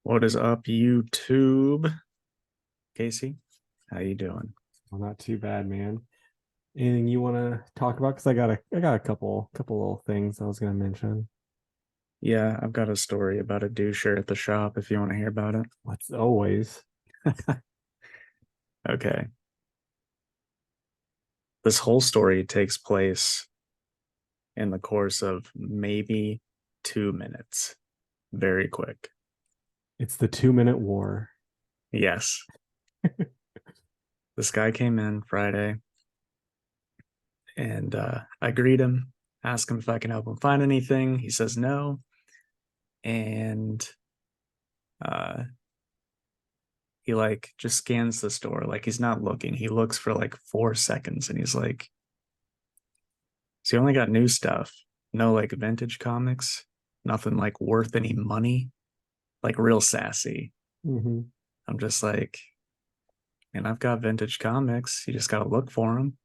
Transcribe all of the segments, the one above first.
What is up, YouTube? Casey, how you doing? Well, not too bad, man. Anything you want to talk about? Because I got a couple little things I was gonna mention. Yeah, I've got a story about a doucher at the shop if you want to hear about it. What's always? Okay. This whole story takes place in the course of maybe 2 minutes. Very quick. It's the 2 minute war. Yes. This guy came in Friday and I greet him, ask him if I can help him find anything. He says no. And uh he like just scans the store like he's not looking. He looks for like 4 seconds and he's like, so you only got new stuff, no like vintage comics, nothing like worth any money, like real sassy. Hmm. I'm just like, and I've got vintage comics, you just got to look for them.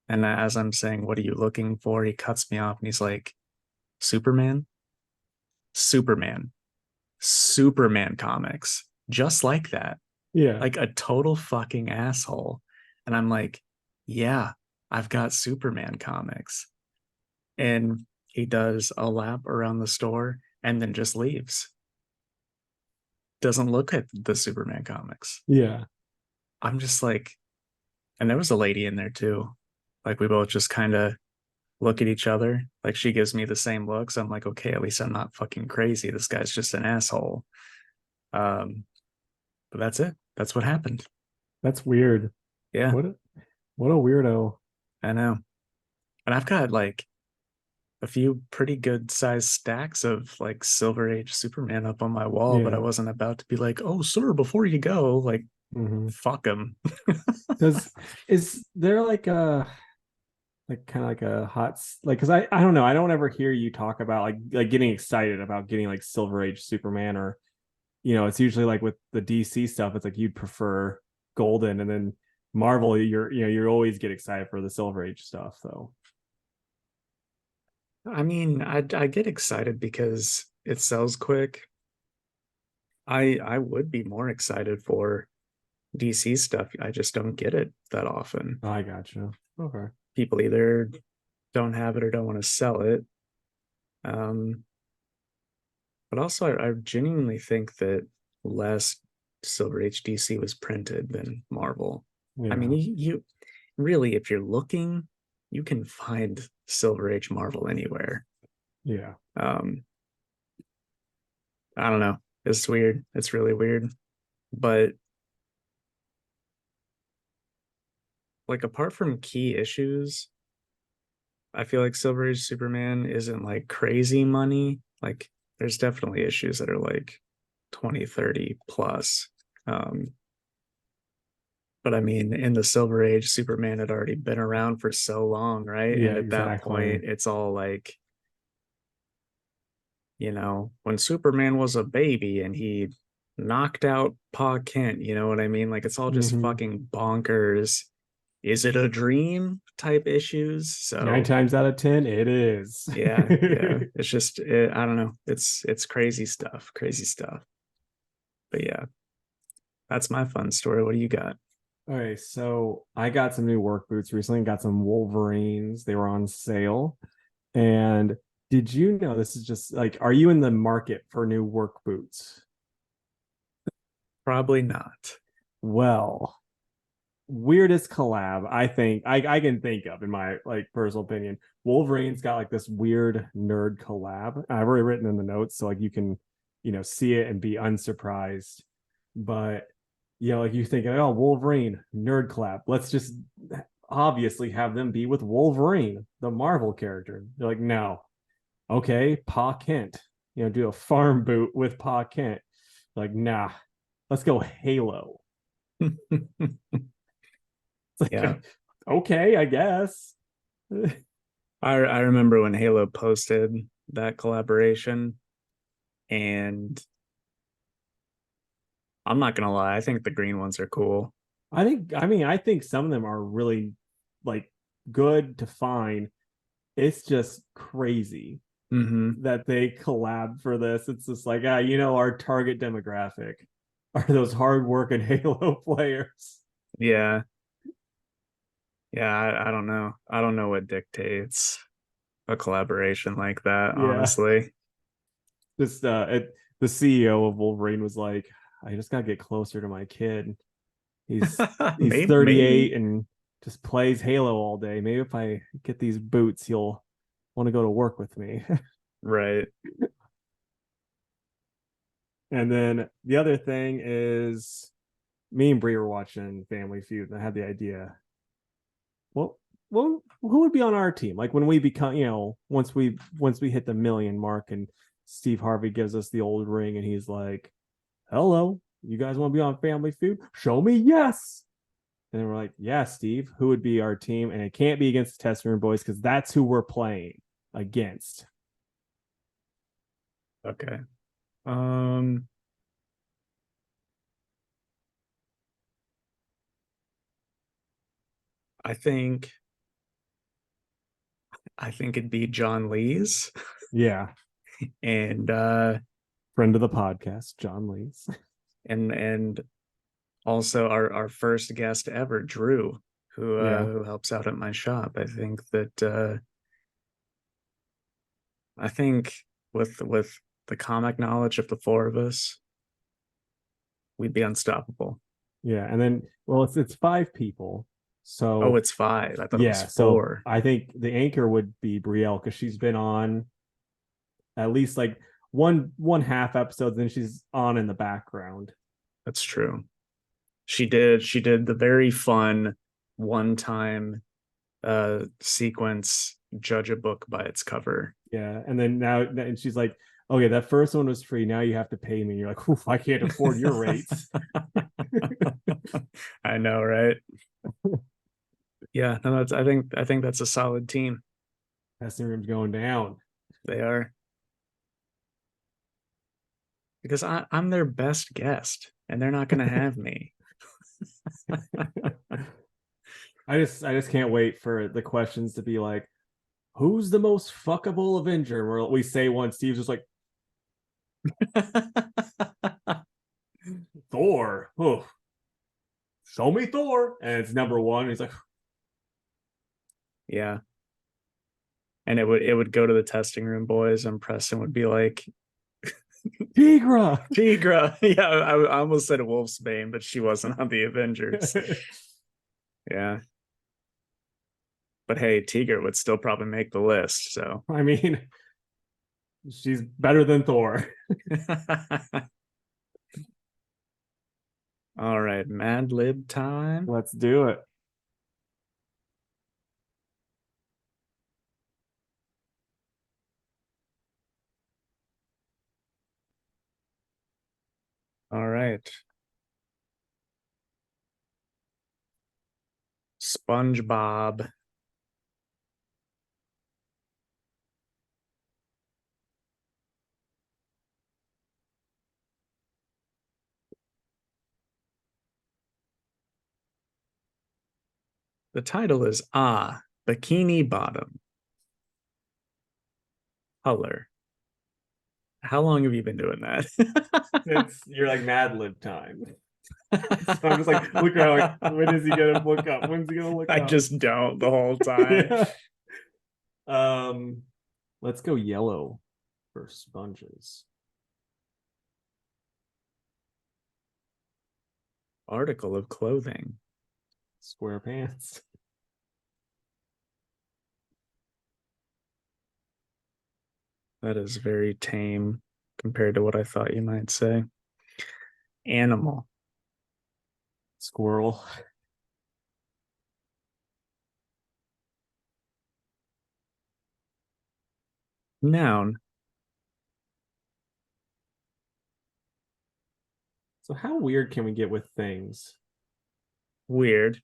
And as I'm saying, what are you looking for, he cuts me off and he's like, Superman, Superman, Superman comics, just like that, Yeah, like a total fucking asshole. And I'm like, yeah, I've got Superman comics. And he does a lap around the store and then just leaves. Doesn't look at the Superman comics. yeah. I'm just like, and there was a lady in there too. Like we both just kind of look at each other. Like she gives me the same looks. I'm like, okay, at least I'm not fucking crazy. This guy's just an asshole. Um, but that's it. That's what happened. That's weird. Yeah, What a, what a weirdo. I know. And I've got like a few pretty good sized stacks of like Silver Age Superman up on my wall, but I Yeah. wasn't about to be like, oh, sir, before you go, like, Hmm. fuck him. Does is there like kind of like a like because I don't know, I don't ever hear you talk about like getting excited about getting like Silver Age Superman, or it's usually like with the DC stuff, it's like you'd prefer Golden, and then Marvel, you always get excited for the Silver Age stuff, though. I mean, I get excited because it sells quick. I would be more excited for DC stuff. I just don't get it that often. I gotcha. Okay. People either don't have it or don't want to sell it. Um, but also, I genuinely think that less Silver HDC was printed than Marvel. I mean, Yeah. you really, if you're looking, you can find Silver Age Marvel anywhere. Yeah. Um, I don't know. It's weird. It's really weird. But like apart from key issues, I feel like Silver Age Superman isn't like crazy money. Like there's definitely issues that are like 20, 30 plus. Um, but I mean, in the Silver Age, Superman had already been around for so long, right? Yeah, And at that exactly. point, it's all like, when Superman was a baby and he knocked out Pa Kent, you know what I mean? Like it's all just Hmm. fucking bonkers. Is it a dream type issues? Nine So times out of 10, it is. yeah. It's just I don't know. It's crazy stuff, crazy stuff. But yeah, that's my fun story. What do you got? Okay, so I got some new work boots recently. Got some Wolverines. They were on sale. And did you know, this is just like, are you in the market for new work boots? Probably not. Well, weirdest collab I can think of, in my like personal opinion. Wolverine's got like this weird nerd collab. I've already written in the notes, so like you can see it and be unsurprised. But like you thinking, oh, Wolverine nerd collab. Let's just obviously have them be with Wolverine, the Marvel character. They're like, no, okay, Pa Kent. Do a farm boot with Pa Kent. Like, nah, let's go Halo. It's Yeah. like, okay, I guess. I remember when Halo posted that collaboration, and I'm not gonna lie, I think the green ones are cool. I think some of them are really like good to find. It's just crazy. that they collab for this. It's just like, our target demographic are those hardworking Halo players. Yeah. Yeah, I don't know. I don't know what dictates a collaboration like that, Yeah. honestly. Just the CEO of Wolverine was like, I just gotta get closer to my kid. He's he's Maybe, 38 maybe. and just plays Halo all day. Maybe if I get these boots, he'll want to go to work with me. Right. And then the other thing is me and Bree were watching Family Feud, and I had the idea. Well, who would be on our team? Like when we become, once we hit the million mark, and Steve Harvey gives us the old ring, and he's like, "Hello, you guys want to be on Family Feud? Show me yes." And then we're like, "Yeah, Steve, who would be our team?" And it can't be against the Testing Room Boys because that's who we're playing against. Okay. Um, I think it'd be John Lee's Yeah, and friend of the podcast, John Lees. and also our first guest ever, Drew, Yeah, who helps out at my shop. I think with the comic knowledge of the four of us, we'd be unstoppable. yeah, and then well, it's 5 people, Oh, so it's five. I thought it was yeah, so four. I think the anchor would be Brielle because she's been on at least like one half episodes, and she's on in the background. That's true. She did the very fun one time sequence, judge a book by its cover. Yeah, and then now and she's like, okay, that first one was free. Now you have to pay me. And you're like, oof, I can't afford your rates. I know, right? Yeah, no, I think that's a solid team. Testing room's going down. They are because I'm their best guest, and they're not going to have me. I just can't wait for the questions to be like, who's the most fuckable Avenger? Where we say one, Steve's just like Thor. Oh, show me Thor, and it's number one. He's like, Yeah, and it would go to the testing room boys, and Preston would be like, Tigra. Tigra. Yeah, I almost said Wolfsbane, but she wasn't on the Avengers. Yeah. But hey, Tiger would still probably make the list. So, I mean, she's better than Thor. all right, Mad Lib time. Let's do it. All right. SpongeBob. The title is Bikini Bottom. Color. How long have you been doing that? You're like Mad Lib time. So I'm just like look around like when is he gonna look up? When's he gonna look I up? just don't the whole time. Yeah. Um let's go yellow for sponges. Article of clothing. Square pants. That is very tame compared to what I thought you might say. Animal. Squirrel. Noun. So how weird can we get with things? Weird.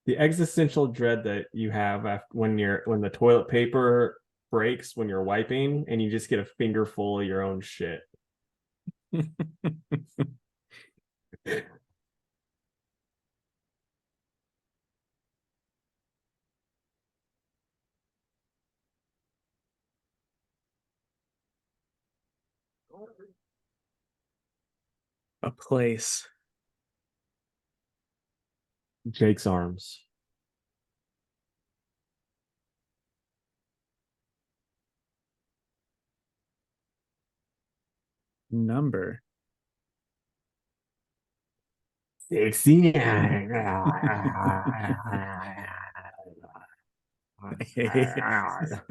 The existential dread that you have after, when the toilet paper breaks when you're wiping and you just get a finger full of your own shit. A place. Jake's arms. Number. 60.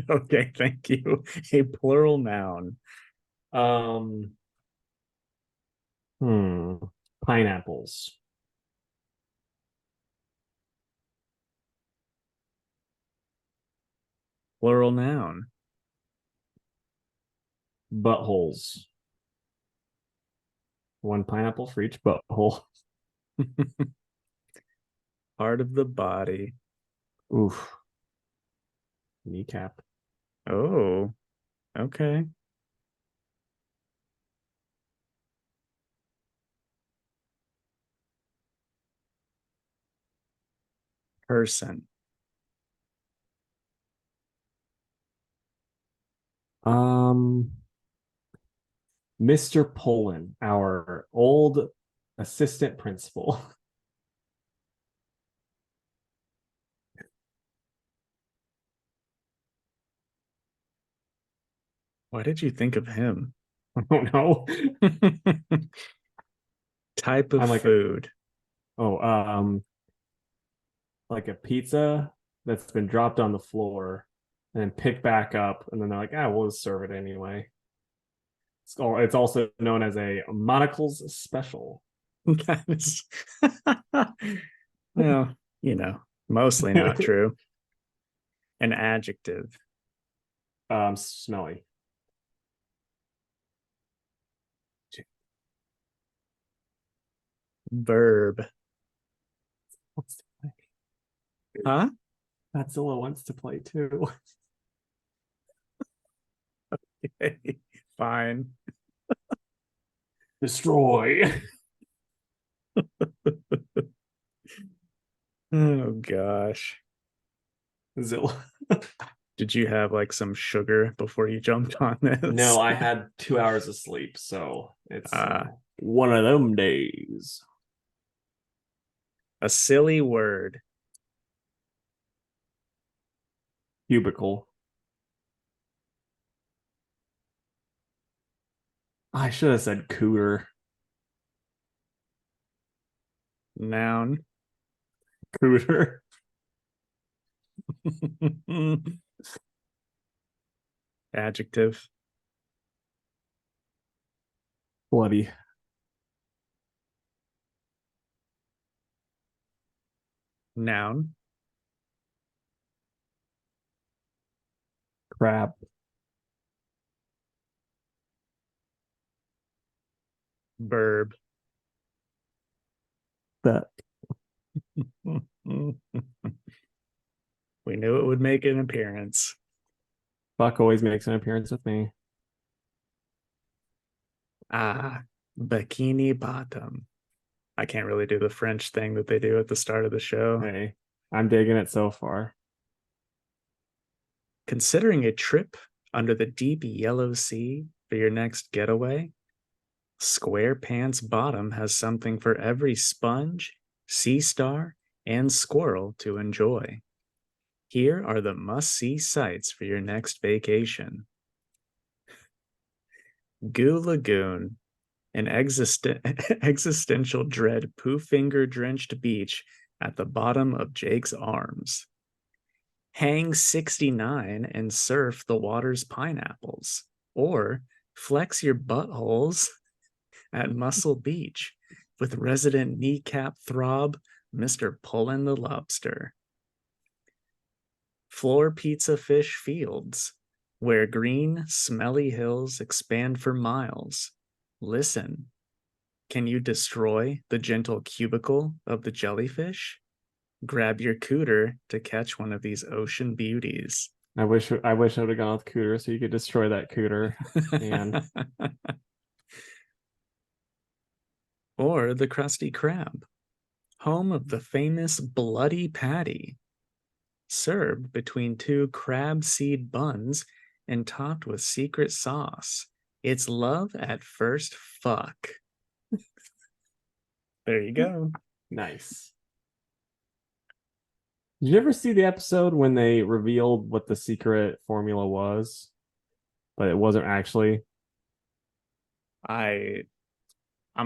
Okay, thank you. A plural noun. um hmm. Pineapples. Plural noun. Buttholes. One pineapple for each butthole. Part of the body. Oof. Kneecap. Oh, okay. Person. Um, Mr. Poland, our old assistant principal. Why did you think of him? I don't know. Type of I'm like, food. oh, like a pizza that's been dropped on the floor and then picked back up, and then they're like, ah, we'll just serve it anyway. It's also known as a monocles special. That is, well, mostly not true. An adjective. Smelly. Verb. Huh? Godzilla wants to play too. Fine. Destroy. Oh gosh. Zilla. Did you have like some sugar before you jumped on this? No, I had 2 hours of sleep, so it's uh, one of them days. a silly word. Cubicle. I should have said cooter. Noun. Cooter. Adjective. Bloody. Noun. Crab. Verb. That. We knew it would make an appearance. Buck always makes an appearance with me. Bikini bottom. I can't really do the French thing that they do at the start of the show. Hey, I'm digging it so far. Considering a trip under the deep yellow sea for your next getaway, Square Pants Bottom has something for every sponge, sea star, and squirrel to enjoy. Here are the must-see sights for your next vacation. Goo Lagoon, an existential dread poo-finger-drenched beach at the bottom of Jake's arms. Hang 69 and surf the water's pineapples, or flex your buttholes at Muscle Beach with resident kneecap throb, Mr. Pullin the Lobster. Floor Pizza Fish Fields, where green, smelly hills expand for miles. Listen, can you destroy the gentle cubicle of the jellyfish? Grab your cooter to catch one of these ocean beauties. I wish I would have gone with cooter so you could destroy that cooter. And or the Krusty Krab, home of the famous Bloody Patty, served between two crab seed buns and topped with secret sauce. It's love at first fuck. There you go. Nice. Did you ever see the episode when they revealed what the secret formula was, but it wasn't actually? I'm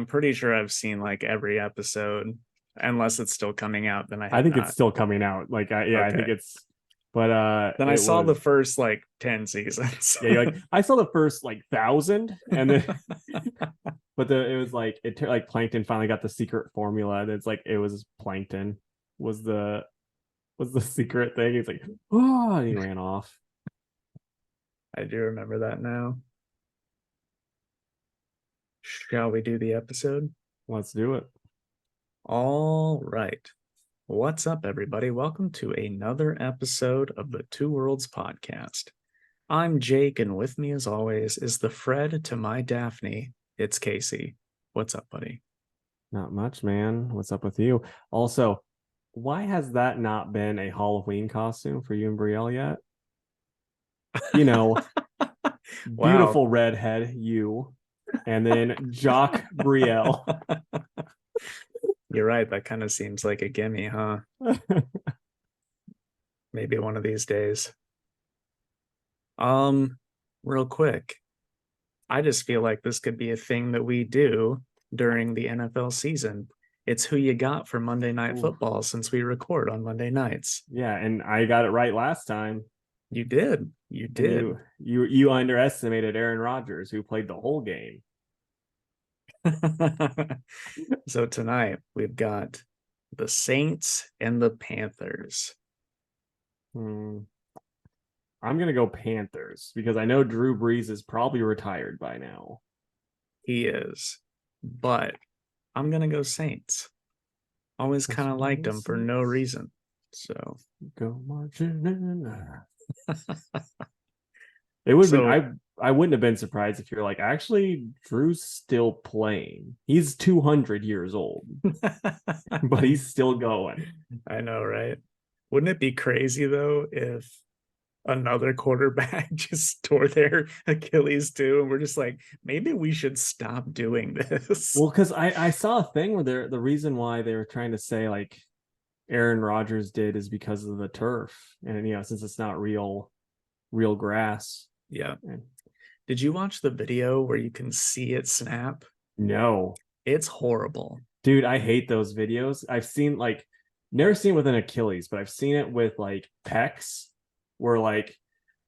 pretty sure I've seen like every episode, unless it's still coming out. Then I I have think not. it's still coming out. Like, I think Okay. it's. But Then I it saw was the first like 10 seasons. yeah. You're like I saw the first like 1,000, and then but it was like like Plankton finally got the secret formula, and it's like it was Plankton was the secret thing. He's like, oh, and he ran off. I do remember that now. Shall we do the episode? Let's do it. All right. What's up, everybody? Welcome to another episode of the Two Worlds podcast. I'm Jake, and with me, as always, is the Fred to my Daphne. It's Casey. What's up, buddy? Not much, man. What's up with you? Also, why has that not been a Halloween costume for you and Brielle yet? You know, Wow. beautiful redhead, you, and then Jock Brielle. You're right. That kind of seems like a gimme, huh? Maybe one of these days. Real quick, I just feel like this could be a thing that we do during the NFL season. It's who you got for Monday Night Ooh. Football, since we record on Monday nights. Yeah, and I got it right last time. You did. You did. You underestimated Aaron Rodgers, who played the whole game. So tonight we've got the Saints and the Panthers. I'm gonna go Panthers because I know Drew Brees is probably retired by now. He is, but I'm gonna go Saints. Always kind of liked them for no reason. So go marching in. It would So- be I wouldn't have been surprised if you're like, actually, Drew's still playing. He's 200 years old, but he's still going. I know, right? Wouldn't it be crazy though if another quarterback just tore their Achilles too, and we're just like, maybe we should stop doing this? Well, because I saw a thing where the reason why they were trying to say like Aaron Rodgers did is because of the turf, and since it's not real grass. Yeah. And did you watch the video where you can see it snap? no, It's horrible. dude, I hate those videos. I've seen never seen it with an Achilles, but I've seen it with like pecs, where like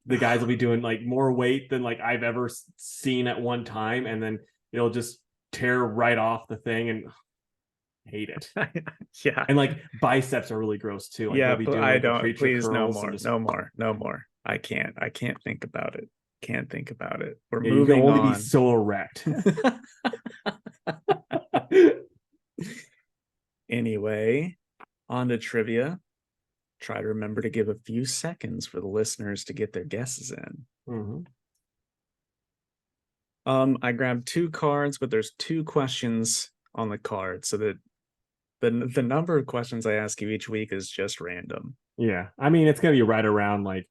the guys will be doing like more weight than like I've ever seen at one time, and then it'll just tear right off the thing, and hate it. Yeah. And like biceps are really gross too. Like, yeah, be but doing, I like, don't. Please, no just... more. I can't think about it. Can't think about it. We're you moving can only on. be so erect. Anyway, on to trivia. Try to remember to give a few seconds for the listeners to get their guesses in. Mm-hmm. I grabbed 2 cards, but there's 2 questions on the card, so that the number of questions I ask you each week is just random. Yeah, I mean it's gonna be right around like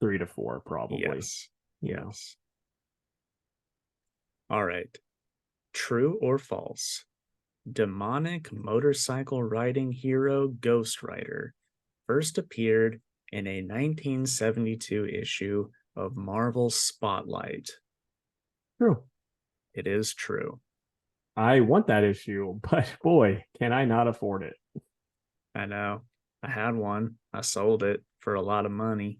3 to 4, probably. Yes. All right. True or false? Demonic motorcycle riding hero Ghostrider first appeared in a 1972 issue of Marvel Spotlight. True. It is true. I want that issue, but boy, can I not afford it. I know. I had one. I sold it for a lot of money.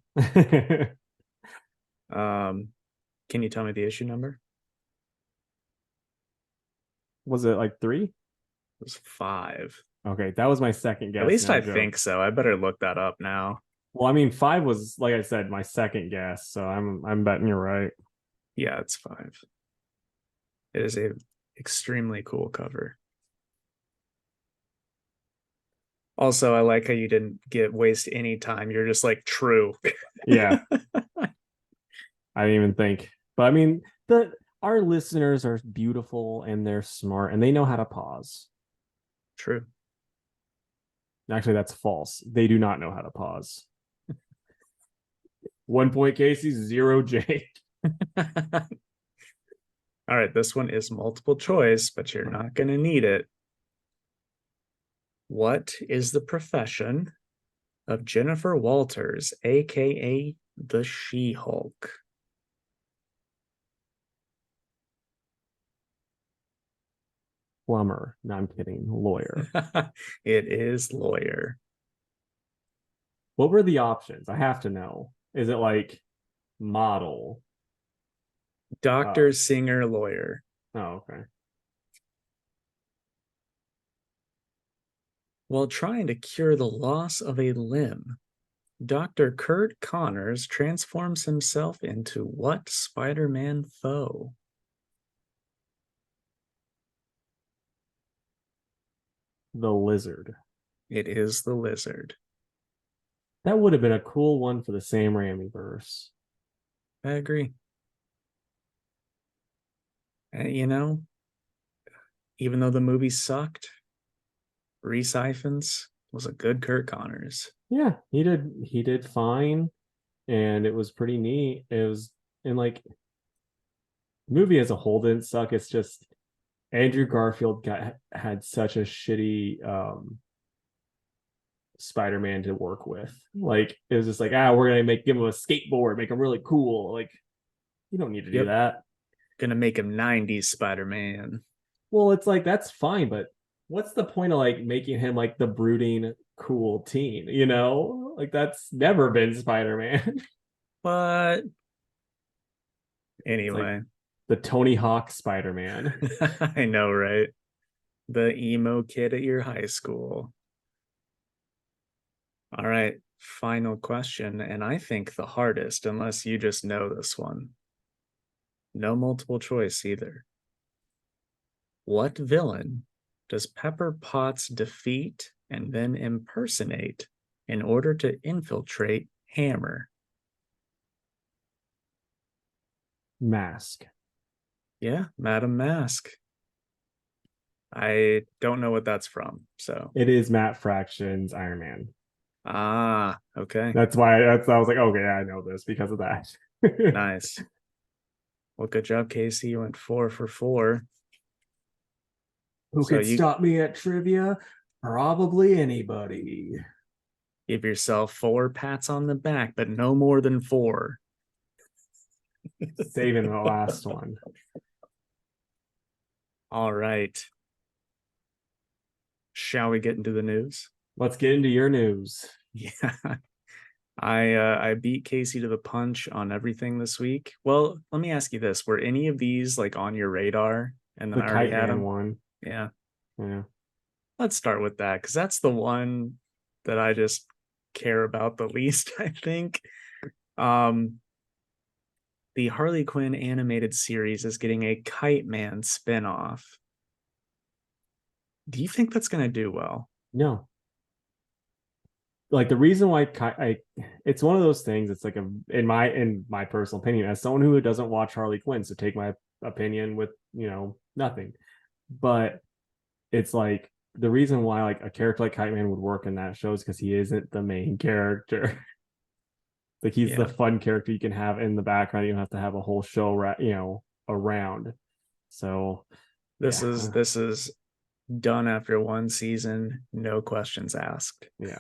Can you tell me the issue number? Was it like 3? It was 5. Okay, that was my second guess. At least I joke. think so. I better look that up now. Well, I mean, 5 was, like I said, my second guess, so I'm betting you're right. Yeah, it's 5. It is a extremely cool cover. Also, I like how you didn't waste any time. You're just like, true. Yeah. I didn't even think. But I mean, our listeners are beautiful and they're smart and they know how to pause. True. Actually, that's false. They do not know how to pause. 1 point Casey, 0 Jake. All right, this one is multiple choice, but you're not going to need it. What is the profession of Jennifer Walters, aka the She-Hulk? Plumber. No, I'm kidding. Lawyer. It is lawyer. What were the options? I have to know. Is it like model? Doctor, singer, lawyer. Oh, okay. While trying to cure the loss of a limb, Dr. Kurt Connors transforms himself into what Spider-Man foe? The lizard. It is the lizard. That would have been a cool one for the Sam Raimi verse. I agree. You know, even though the movie sucked, Reese Ifans was a good Kurt Connors. Yeah, he did fine, and it was pretty neat. It was, and like, movie as a whole didn't suck. It's just Andrew Garfield had such a shitty Spider-Man to work with. Like, it was just like, we're gonna give him a skateboard, make him really cool. Like, you don't need to do that. Gonna make him 90s Spider-Man. Well, it's like, that's fine, but what's the point of like making him like the brooding cool teen, you know? Like, that's never been Spider-Man. But anyway, like the Tony Hawk Spider-Man. I know, right? The emo kid at your high school. All right, final question, and I think the hardest, unless you just know this one. No multiple choice either. What villain does Pepper Potts defeat and then impersonate in order to infiltrate Hammer? Mask. Yeah, Madam Mask. I don't know what that's from, so. It is Matt Fraction's Iron Man. Ah, okay. I was like, okay, I know this because of that. Nice. Well, good job, Casey. You went 4 for 4. Who could stop me at trivia? Probably anybody. Give yourself 4 pats on the back, but no more than 4. Saving the last one. All right. Shall we get into the news? Let's get into your news. Yeah. I beat Casey to the punch on everything this week. Well, let me ask you this. Were any of these like on your radar? And then The I already Kite had Man them. one. Yeah. Yeah. Let's start with that because that's the one that I just care about the least, I think. The Harley Quinn animated series is getting a Kite Man spinoff. Do you think that's going to do well? No. Like, the reason why it's one of those things. It's like in my personal opinion, as someone who doesn't watch Harley Quinn, so take my opinion with nothing. But it's like, the reason why like a character like Kite Man would work in that show is because he isn't the main character. Like, he's the fun character you can have in the background. You don't have to have a whole show around. So this is done after one season, no questions asked. Yeah.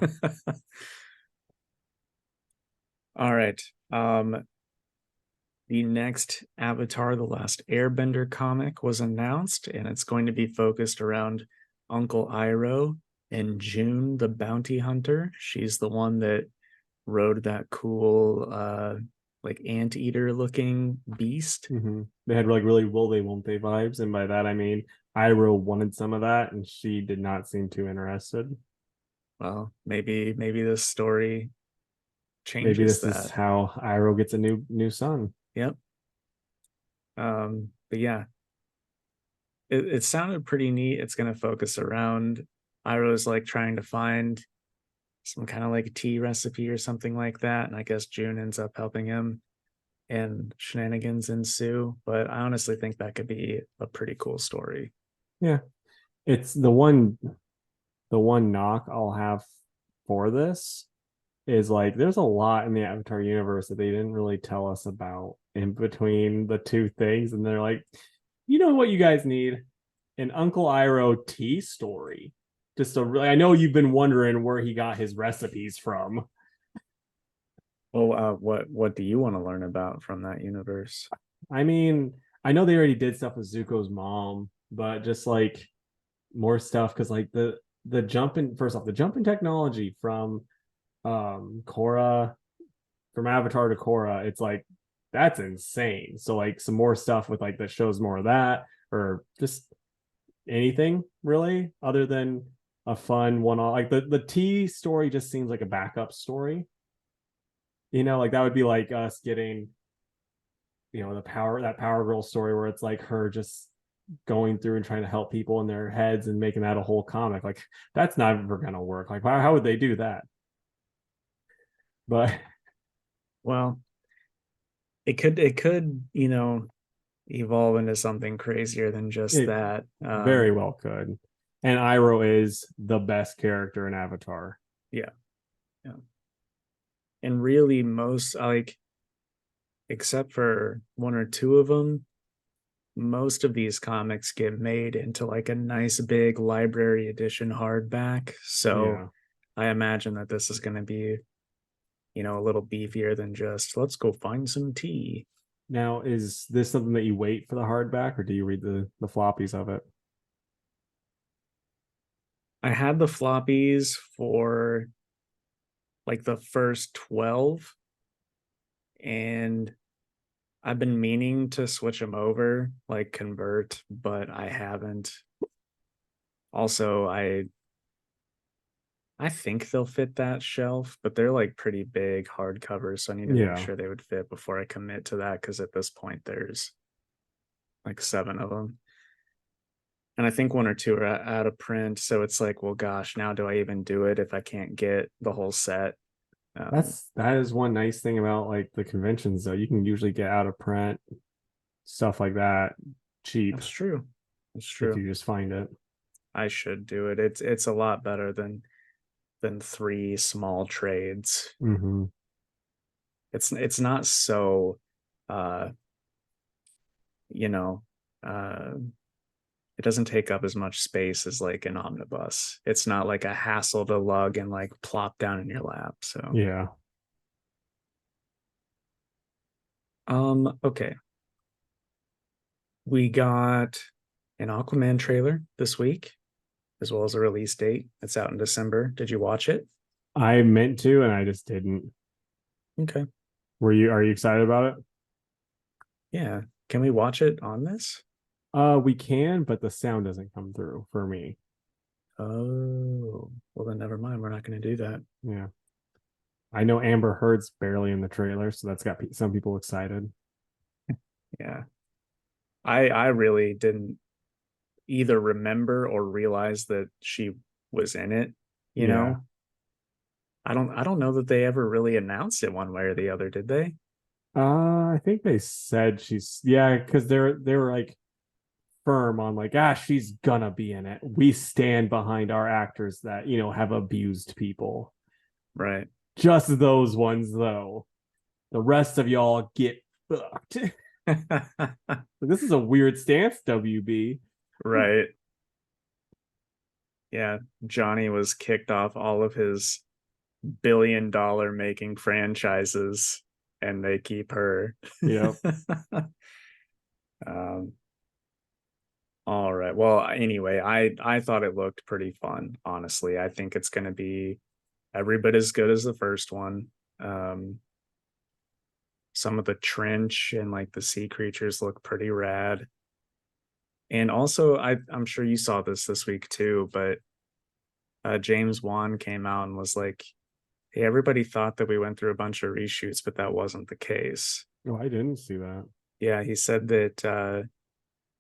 All right. The next Avatar: The Last Airbender comic was announced, and it's going to be focused around Uncle Iroh and June the bounty hunter. She's the one that rode that cool like anteater looking beast. Mm-hmm. They had like really will they won't they vibes, and by that I mean Iroh wanted some of that and she did not seem too interested. Well, maybe this story changes. Maybe this is how Iroh gets a new son. Yep. But yeah, it sounded pretty neat. It's going to focus around Iroh's like trying to find some kind of like tea recipe or something like that, and I guess June ends up helping him, and shenanigans ensue. But I honestly think that could be a pretty cool story. Yeah, it's the one knock I'll have for this is like there's a lot in the Avatar universe that they didn't really tell us about in between the two things, and they're like, You know what you guys need? An Uncle Iroh tea story. Just a really, I know you've been wondering where he got his recipes from. Well, what do you want to learn about from that universe? I mean, I know they already did stuff with Zuko's mom, but just like more stuff because like the jumping first off, the jumping technology from Korra, from Avatar to Korra, it's like that's insane. So like some more stuff with like that shows more of that, or just anything really other than a fun one off. Like the T story just seems like a backup story. You know, like that would be like us getting, you know, that Power Girl story where it's like her just going through and trying to help people in their heads and making that a whole comic. Like that's never gonna work. Like how would they do that? But Well, it could, evolve into something crazier than just it that. very well could. And Iroh is the best character in Avatar. Yeah, yeah. And really most like except for one or two of them, most of these comics get made into like a nice big library edition hardback. So Yeah. I imagine that this is going to be, a little beefier than just let's go find some tea. Now, is this something that you wait for the hardback, or do you read the floppies of it? I had the floppies for like the first 12, and I've been meaning to switch them over, like convert, but I haven't. Also, I think they'll fit that shelf, but they're like pretty big hardcovers, so I need to make Yeah. sure they would fit before I commit to that because at this point there's like 7 of them. And I think 1 or 2 are out of print, so it's like, well, gosh, now do I even do it if I can't get the whole set? That is one nice thing about like the conventions though. You can usually get out of print stuff like that cheap That's true. That's if true. you just find it. I should do it. It's a lot better than 3 small trades. Mm-hmm. It's not so uh you know uh it doesn't take up as much space as like an omnibus. It's not like a hassle to lug and like plop down in your lap. So Yeah. okay. We got an Aquaman trailer this week, as well as a release date. It's out in December. Did you watch it? I meant to and I just didn't. Okay. Are you excited about it? Yeah. Can we watch it on this? We can, but the sound doesn't come through for me. Oh, well then never mind. We're not going to do that. Yeah. I know Amber Heard's barely in the trailer, so that's got some people excited. Yeah. I really didn't either remember or realize that she was in it, you Yeah. know? I don't know that they ever really announced it one way or the other, did they? I think they said she's yeah, because they were like firm on like she's gonna be in it. We stand behind our actors that have abused people. Right. Just those ones though. The rest of y'all get fucked. This is a weird stance, WB. Right. Yeah, Johnny was kicked off all of his billion-dollar making franchises and they keep her. Yep. um all right. Well, anyway, I thought it looked pretty fun, honestly. I think it's going to be every bit as good as the first one. Um some of the trench and like the sea creatures look pretty rad. And also I'm sure you saw this week too, but James Wan came out and was like, hey, everybody thought that we went through a bunch of reshoots, but that wasn't the case. Oh, I didn't see that. Yeah, he said that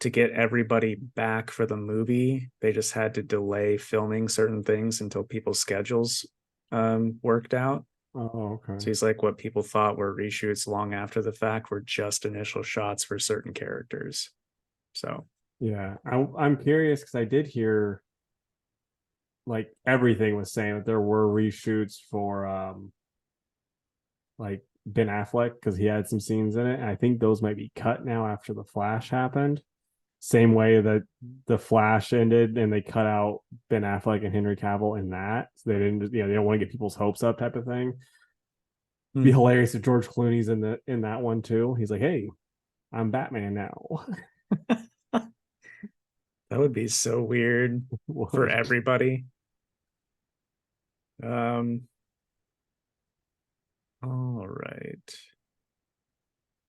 to get everybody back for the movie, they just had to delay filming certain things until people's schedules worked out. Oh, So okay. he's like, what people thought were reshoots long after the fact were just initial shots for certain characters. So, Yeah. I'm curious because I did hear like everything was saying that there were reshoots for like Ben Affleck because he had some scenes in it. And I think those might be cut now after the Flash happened. Same way that the Flash ended, and they cut out Ben Affleck and Henry Cavill in that, so they didn't, they don't want to get people's hopes up, type of thing. Be hilarious if George Clooney's in that one too. He's like, "Hey, I'm Batman now." That would be so weird for everybody. All right.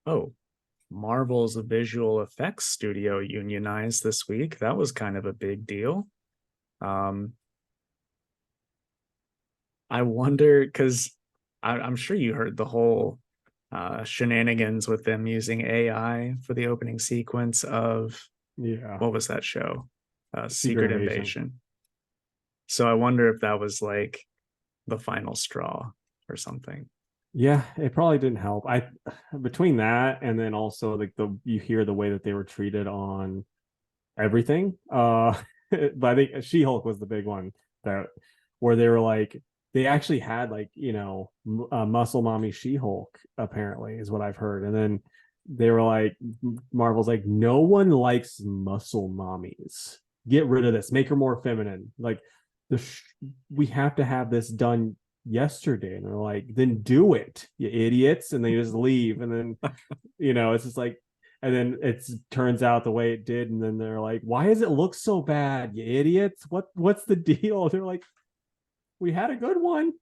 Oh, Marvel's visual effects studio unionized this week. That was kind of a big deal. I wonder, because I'm sure you heard the whole shenanigans with them using AI for the opening sequence of what was that show? Secret Invasion. So I wonder if that was like the final straw or something. Yeah, it probably didn't help. Between that and then also like you hear the way that they were treated on everything. But I think She-Hulk was the big one, that where they were like, they actually had like, muscle mommy She-Hulk, apparently, is what I've heard. And then they were like, Marvel's like, no one likes muscle mommies. Get rid of this. Make her more feminine. Like we have to have this done yesterday. And they're like, then do it, you idiots. And they just leave. And then, it's just like, and then it turns out the way it did. And then they're like, why does it look so bad, you idiots? What's the deal? They're like, we had a good one.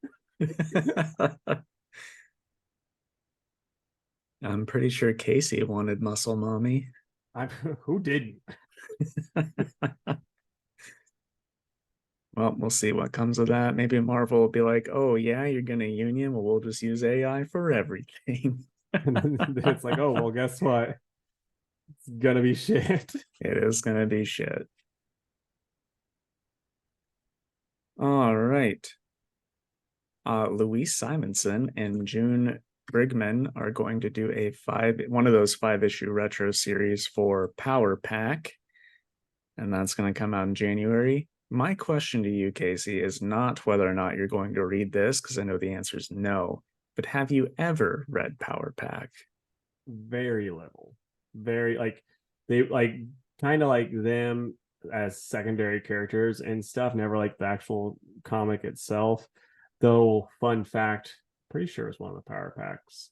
I'm pretty sure Casey wanted muscle mommy. Who didn't? Well, we'll see what comes of that. Maybe Marvel will be like, oh, yeah, you're going to union? Well, we'll just use AI for everything. And then it's like, oh, well, guess what? It's going to be shit. It is going to be shit. All right. Louise Simonson and June Brigman are going to do one of those 5-issue retro series for Power Pack. And that's going to come out in January. My question to you, Casey, is not whether or not you're going to read this, because I know the answer is no, but have you ever read Power Pack? Very little. Very, like, they like kind of like them as secondary characters and stuff, never like the actual comic itself. Though, fun fact, pretty sure it's one of the Power Packs.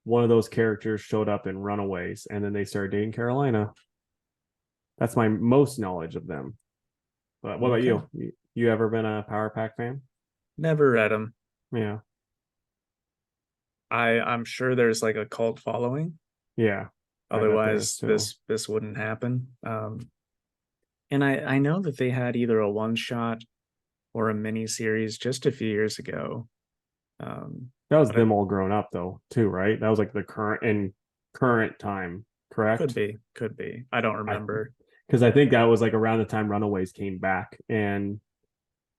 One of those characters showed up in Runaways, and then they started dating Carolina. That's my most knowledge of them. But what about you? You ever been a Power Pack fan? Never read them. Yeah. I'm sure there's like a cult following. Yeah. Otherwise, this wouldn't happen. And I know that they had either a one-shot or a mini series just a few years ago. That was them all grown up though, too, right? That was like the current time, correct? Could be. I don't remember. Because I think that was like around the time Runaways came back, and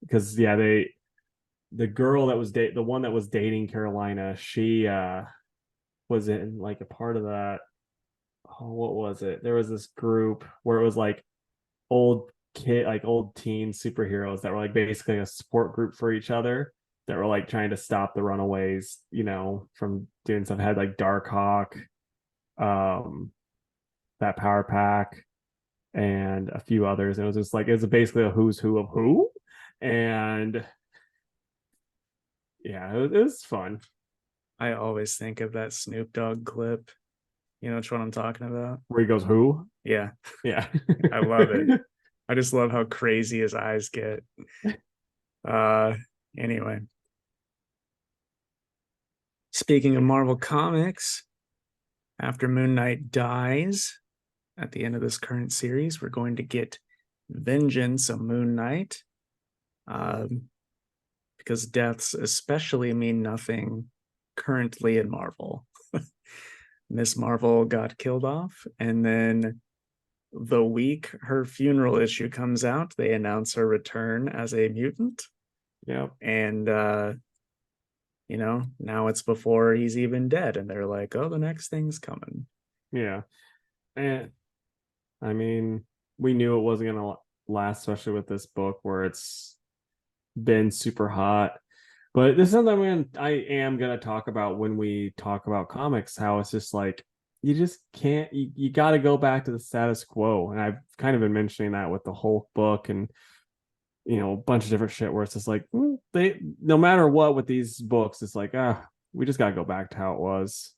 because the girl that was the one that was dating Carolina, she was in like a part of that. Oh, what was it? There was this group where it was like old teen superheroes that were like basically a support group for each other, that were like trying to stop the Runaways, from doing stuff. It had like Darkhawk, that Power Pack, and a few others. And it was just like, it's basically a who's who of who. And yeah, it was fun. I always think of that Snoop Dogg clip. You know which one I'm talking about? Where he goes, who? Yeah. Yeah. I love it. I just love how crazy his eyes get. Anyway. Speaking of Marvel Comics, after Moon Knight dies at the end of this current series, we're going to get Vengeance of Moon Knight. Because deaths especially mean nothing currently in Marvel. Miss Marvel got killed off, and then the week her funeral issue comes out, they announce her return as a mutant. Yeah. And now it's before he's even dead, and they're like, oh, the next thing's coming. Yeah. And I mean, we knew it wasn't gonna last, especially with this book where it's been super hot. But this is something I am gonna talk about when we talk about comics, how it's just like you just can't. You got to go back to the status quo, and I've kind of been mentioning that with the Hulk book and a bunch of different shit where it's just like they no matter what with these books, it's like we just got to go back to how it was.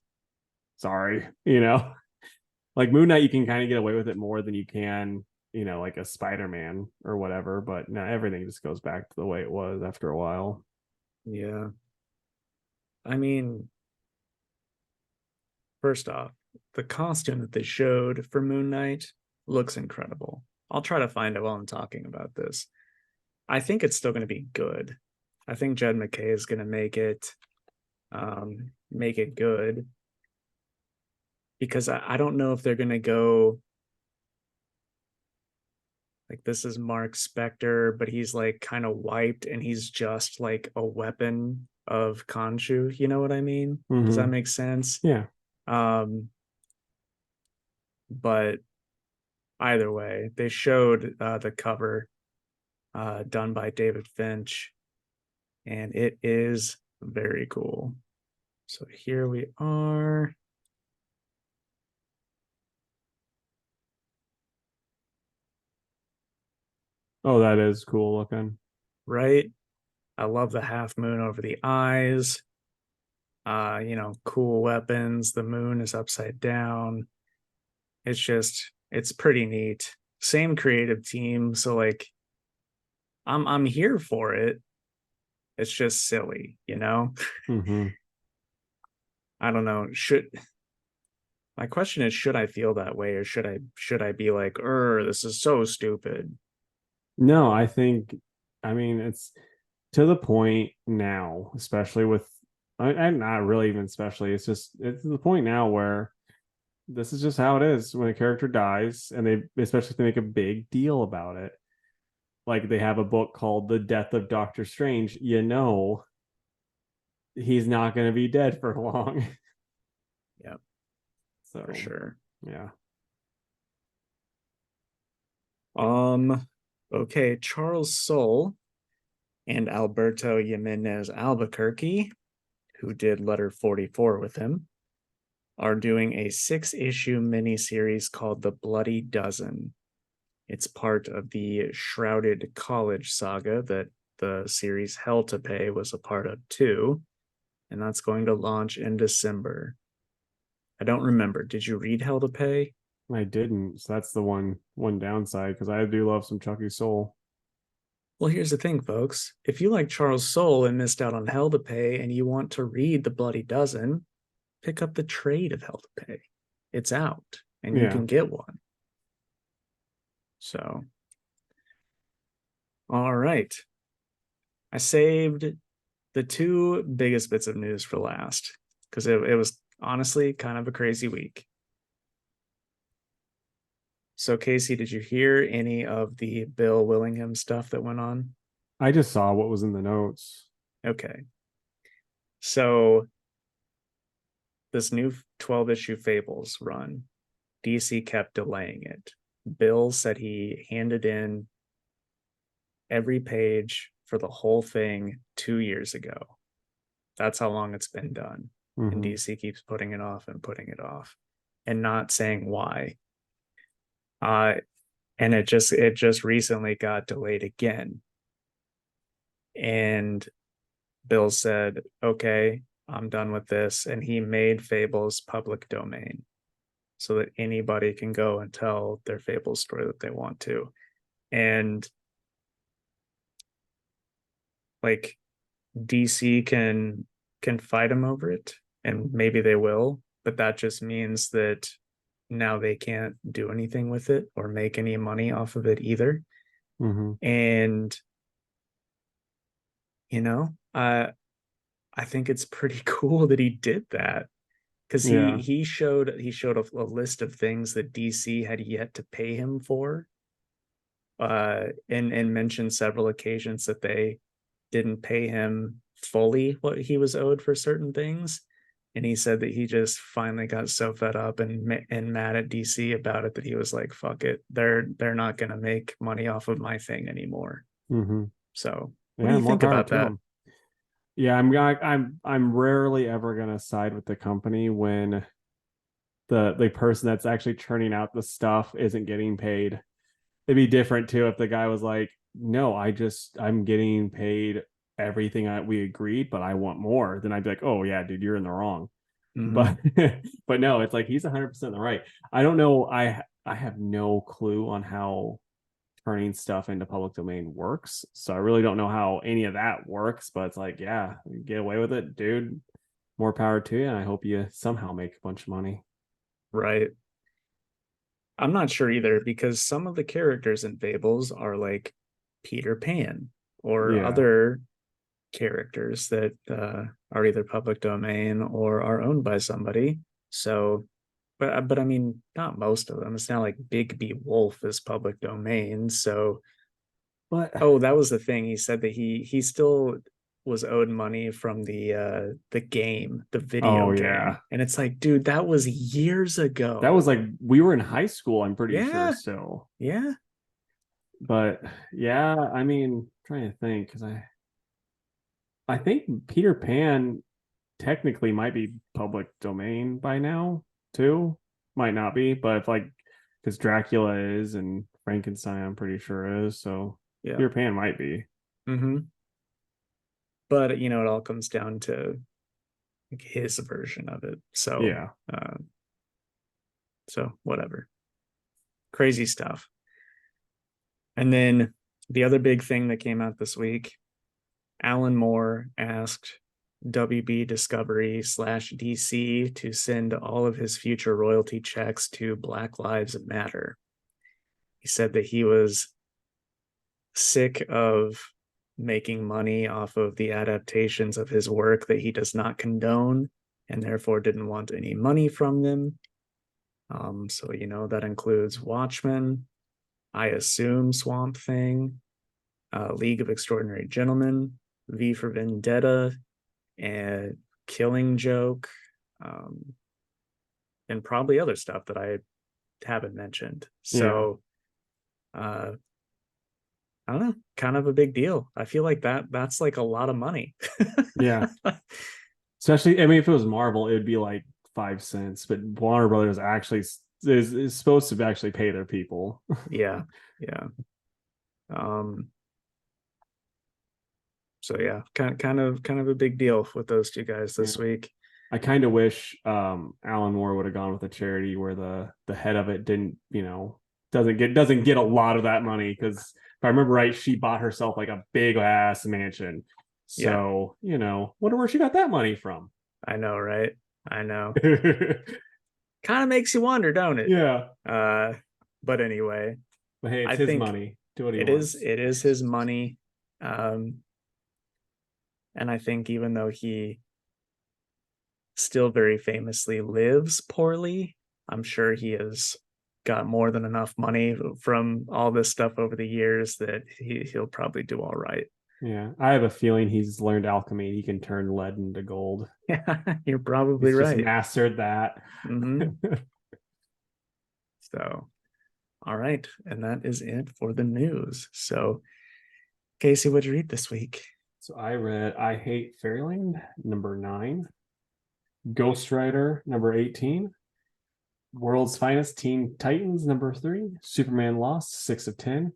Sorry, like Moon Knight, you can kind of get away with it more than you can, like a Spider-Man or whatever. But now everything just goes back to the way it was after a while. Yeah. I mean, first off, the costume that they showed for Moon Knight looks incredible. I'll try to find it while I'm talking about this. I think it's still going to be good. I think Jed McKay is going to make it good, because I don't know if they're going to go like, this is Mark Spector, but he's like kind of wiped and he's just like a weapon of Khonshu. You know what I mean? Does that make sense? Yeah. But either way, they showed the cover done by David Finch, and it is very cool. So here we are. Oh, that is cool looking. Right? I love the half moon over the eyes. Cool weapons. The moon is upside down. It's pretty neat. Same creative team, so like I'm here for it. It's just silly, Mm-hmm. I don't know. My question is, should I feel that way, or should I be like, this is so stupid? No, I mean, it's to the point now, especially with, and not really even especially, it's to the point now where this is just how it is when a character dies, and especially if they make a big deal about it. Like they have a book called The Death of Doctor Strange, he's not going to be dead for long. Yep, So, for sure. yeah. Okay, Charles Soule and Alberto Jimenez Albuquerque, who did Letter 44 with him, are doing a 6-issue miniseries called The Bloody Dozen. It's part of the Shrouded College saga that the series Hell to Pay was a part of too, and that's going to launch in December. I don't remember. Did you read Hell to Pay? I didn't. So that's the one downside, because I do love some Chucky Soul. Well, here's the thing, folks. If you like Charles Soule and missed out on Hell to Pay and you want to read The Bloody Dozen, pick up the trade of Hell to Pay. It's out and you Yeah. can get one. So, all right. I saved the two biggest bits of news for last because it was honestly kind of a crazy week. So, Casey, did you hear any of the Bill Willingham stuff that went on? I just saw what was in the notes. Okay. So, this new 12-issue Fables run, DC kept delaying it. Bill said he handed in every page for the whole thing 2 years ago. That's how long it's been done. Mm-hmm. And DC keeps putting it off and putting it off and not saying why. And it just recently got delayed again. And Bill said, okay, I'm done with this. And he made Fables public domain so that anybody can go and tell their Fables story that they want to. And like DC can fight him over it, and maybe they will, but that just means that now they can't do anything with it or make any money off of it either. Mm-hmm. And I think it's pretty cool that he did that, because he showed a list of things that DC had yet to pay him for, and mentioned several occasions that they didn't pay him fully what he was owed for certain things. And he said that he just finally got so fed up and mad at DC about it that he was like, fuck it, they're not going to make money off of my thing anymore. Mm-hmm. So what do you think about that? Yeah, I'm rarely ever gonna side with the company when the person that's actually churning out the stuff isn't getting paid. It'd be different too if the guy was like, no, I'm getting paid everything we agreed, but I want more. Then I'd be like, oh yeah, dude, you're in the wrong. But but no, it's like he's 100% in the right. I don't know. I have no clue on how turning stuff into public domain works. So I really don't know how any of that works, but it's like, yeah, get away with it, dude. More power to you. And I hope you somehow make a bunch of money. Right. I'm not sure either because some of the characters in Fables are like Peter Pan or Yeah. other characters that are either public domain or are owned by somebody. So, but I mean, not most of them. It's not like Bigby Wolf is public domain. So, But oh, that was the thing. He said that he still was owed money from the game, the video oh game, yeah. and it's like, dude, that was years That was ago. like we were in high school, I'm pretty sure Yeah, still. yeah. But yeah, I mean, I'm trying to think because I think Peter Pan technically might be public domain by now too. Might not be, but if like because Dracula is and Frankenstein, I'm pretty sure is. So Yeah. Peter Pan might be. But you know, it all comes down to like his version of it. Yeah. So whatever. Crazy stuff. And then the other big thing that came out this week, Alan Moore asked WB Discovery slash DC to send all of his future royalty checks to Black Lives Matter. He said that he was sick of making money off of the adaptations of his work that he does not condone and therefore didn't want any money from them. So, you know, that includes Watchmen, I assume Swamp Thing, League of Extraordinary Gentlemen, V for Vendetta, and Killing Joke, and probably other stuff that I haven't mentioned. Yeah. So, I don't know, kind of a big deal. I feel like that's like a lot of money. Yeah. Especially, I mean, if it was Marvel, it would be like 5 cents, but Warner Brothers actually is supposed to actually pay their people. Yeah, yeah. Um, so yeah, kind of a big deal with those two guys Yeah. this week. I kind of wish Alan Moore would have gone with a charity where the head of it didn't, doesn't get a lot of that money because if I remember right, she bought herself like a big ass mansion. Yeah, So, wonder where she got that money from. I know, right? I know. Kind of makes you wonder, don't it? Yeah. Uh, but anyway, But hey, it's I his think money. Do what he it is wants. it is his money. Um, and I think even though he still very famously lives poorly, I'm sure he has got more than enough money from all this stuff over the years that he'll probably do all right. Yeah. I have a feeling he's learned alchemy. He can turn lead into gold. Yeah, you're probably He's just right. mastered that. Mm-hmm. So, all right. And that is it for the news. So, Casey, what'd you read this week? So I read I Hate Fairyland, number 9, Ghostrider, number 18, World's Finest Teen Titans, number 3, Superman Lost, 6 of 10,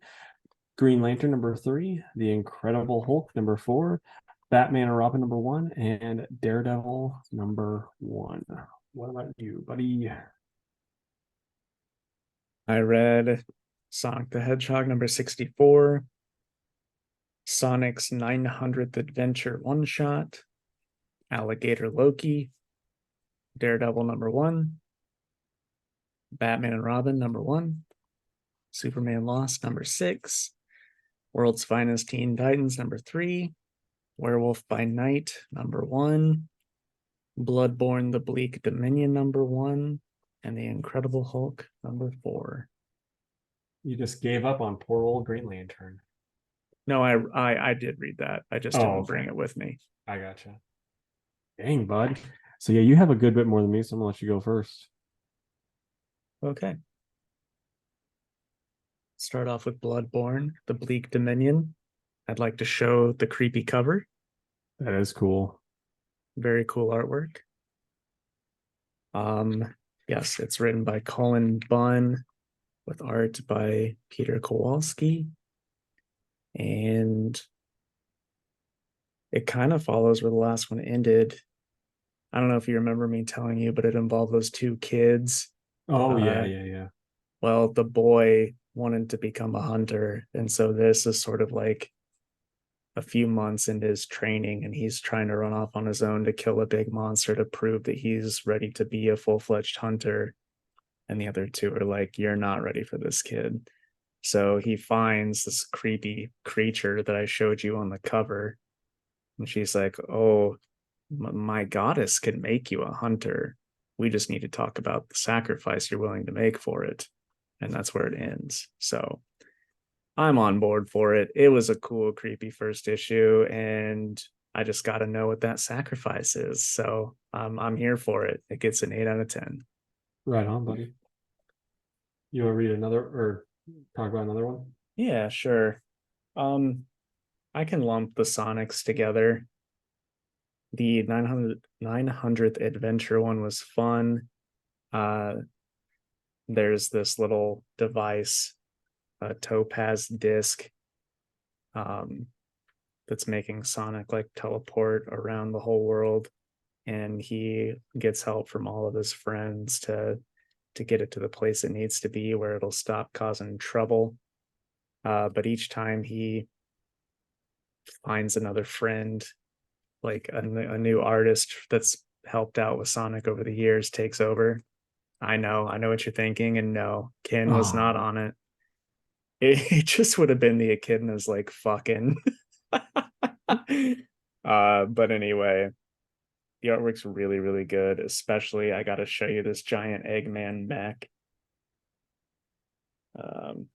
Green Lantern, number 3, The Incredible Hulk, number 4, Batman and Robin, number 1, and Daredevil, number 1. What about you, buddy? I read Sonic the Hedgehog number 64, Sonic's 900th Adventure one shot, Alligator Loki, Daredevil number 1, Batman and Robin number 1, Superman Lost number 6, World's Finest Teen Titans number 3, Werewolf by Night number 1, Bloodborne the Bleak Dominion number 1, and The Incredible Hulk number 4. You just gave up on poor old Green Lantern. No, I did read that. I just didn't bring it with me. I gotcha. Dang, bud. So yeah, you have a good bit more than me, so I'm gonna let you go first. Okay. Start off with Bloodborne, the Bleak Dominion. I'd like to show the creepy cover. That is cool. Very cool artwork. Yes, it's written by Colin Bunn with art by Peter Kowalski. And it kind of follows where the last one ended. I don't know if you remember me telling you, but it involved those two kids. Oh yeah, Uh, yeah, yeah. well, the boy wanted to become a hunter. And so this is sort of like a few months into his training, and he's trying to run off on his own to kill a big monster to prove that he's ready to be a full-fledged hunter. And the other two are like, you're not ready for this, kid. So he finds this creepy creature that I showed you on the cover. And she's like, oh, my goddess can make you a hunter. We just need to talk about the sacrifice you're willing to make for it. And that's where it ends. So I'm on board for it. It was a cool, creepy first issue, and I just got to know what that sacrifice is. So I'm here for it. It gets an 8 out of 10. Right on, buddy. You want to read another or talk about another one? Yeah, sure. Um, I can lump the Sonics together. The 900th adventure one was fun. Uh, there's this little device, a Topaz disc, um, that's making Sonic like teleport around the whole world, and he gets help from all of his friends to get it to the place it needs to be where it'll stop causing trouble. But each time he finds another friend, like a new artist that's helped out with Sonic over the years, takes over. I know what you're thinking, and no, Ken was not Oh, on it. It just would have been the echidnas like fucking. But anyway, the artwork's really, really good. Especially, I got to show you this giant Eggman mech. Um,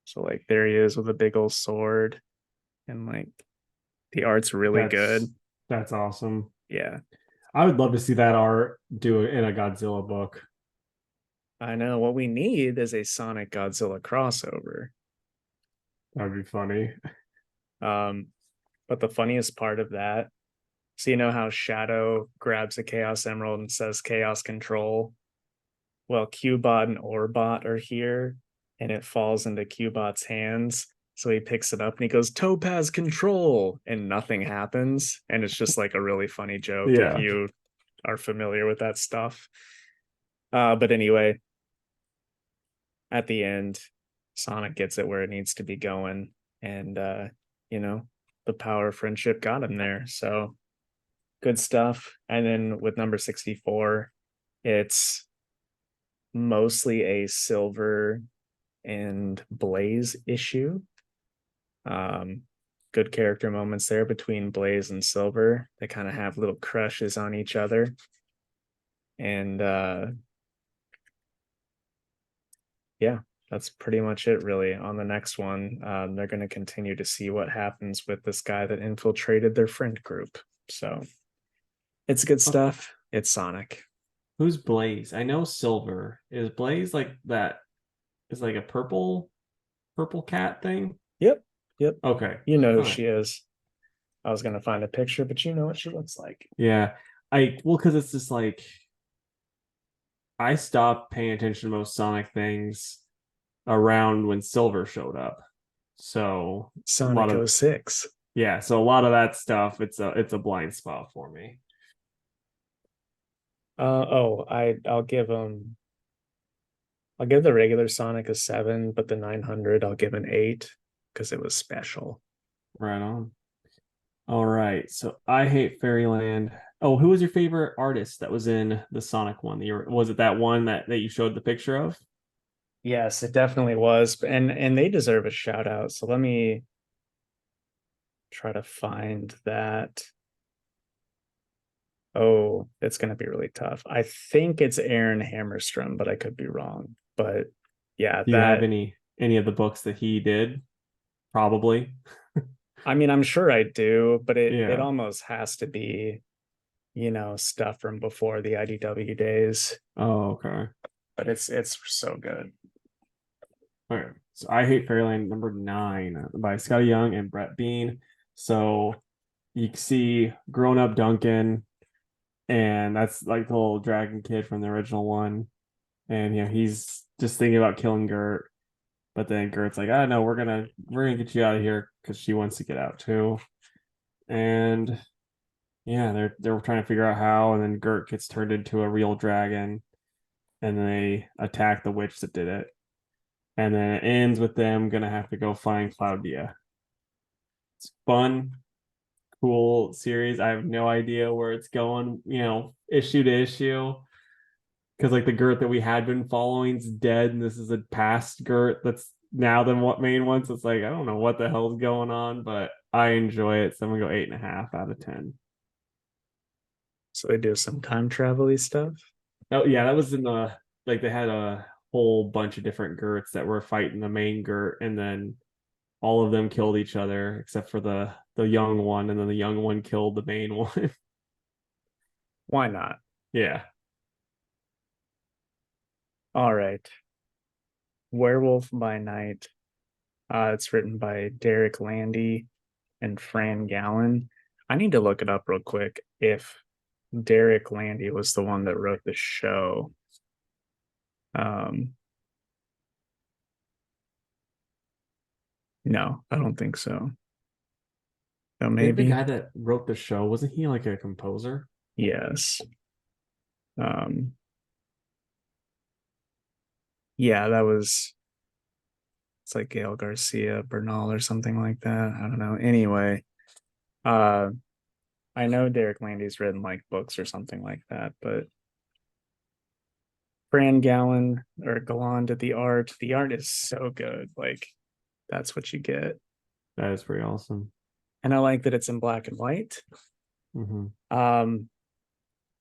so like there he is with a big old sword, and like the art's really good. that's awesome. Yeah, I would love to see that art do it in a Godzilla book. I know. What we need is a Sonic Godzilla crossover. That would be funny. Um, but the funniest part of that, so you know how Shadow grabs a Chaos Emerald and says Chaos Control? Well, Cubot and Orbot are here, and it falls into Cubot's hands. So he picks it up and he goes, Topaz Control, and nothing happens. And it's just like a really funny joke if Yeah. you are familiar with that stuff. But anyway, at the end, Sonic gets it where it needs to be going. And, you know, the power of friendship got him there. So good stuff. And then with number 64, it's mostly a Silver and Blaze issue. Um, Good character moments there between Blaze and Silver. They kind of have little crushes on each other. And yeah, that's pretty much it, really. On the next one, they're going to continue to see what happens with this guy that infiltrated their friend group. So it's good stuff. It's Sonic. Who's Blaze? I know Silver. Is Blaze like that? Is like a purple cat thing? Yep. Yep. Okay. You know who All right. she is. I was going to find a picture, but you know what she looks like. Yeah. Because it's just like I stopped paying attention to most Sonic things around when Silver showed up. So a lot Sonic of 06. yeah, so a lot of that stuff it's a blind spot for me. I'll give the regular Sonic a 7, but the 900 I'll give an 8 because it was special. Right on. All right. So I hate Fairyland. Oh, who was your favorite artist that was in the Sonic one? Was it that one that you showed the picture of? Yes, it definitely was, and they deserve a shout out. So let me try to find that. Oh, it's going to be really tough. I think it's Aaron Hammerstrom, but I could be wrong. But yeah, Do you have that any of the books that he did? Probably. I mean, I'm sure I do, but it Yeah. almost has to be, stuff from before the IDW days. Oh, okay. But it's so good. All right. So I hate Fairyland number 9 by Scotty Young and Brett Bean. So you see grown up Duncan and that's like the little dragon kid from the original one. And he's just thinking about killing Gert, but then Gert's like, "Ah, no, we're gonna get you out of here," because she wants to get out too. And yeah, they're trying to figure out how, and then Gert gets turned into a real dragon, and they attack the witch that did it. And then it ends with them gonna have to go find Claudia. It's fun, cool series. I have no idea where it's going, issue to issue. Because like the Gert that we had been following is dead, and this is a past Gert that's now the what main one. So it's like I don't know what the hell's going on, but I enjoy it. So I'm gonna go 8.5 out of 10. So they do some time travel-y stuff. Oh yeah, that was in the like they had a whole bunch of different Gerts that were fighting the main Gert, and then all of them killed each other except for the young one, and then the young one killed the main one. Why not? Yeah. All right. Werewolf by Night. It's written by Derek Landy and Fran Gallen. I need to look it up real quick if Derek Landy was the one that wrote the show. No, I don't think so. So I think the maybe. guy that wrote the show, wasn't he like a composer? Yes. Um, yeah, that was it's like Gail Garcia Bernal or something like that. I don't know. Anyway, uh I know Derek Landy's written like books or something like that, but Fran Gallen or Galland at the art. The art is so good. Like that's what you get. That is pretty awesome. And I like that it's in black and white. Mm-hmm. Um,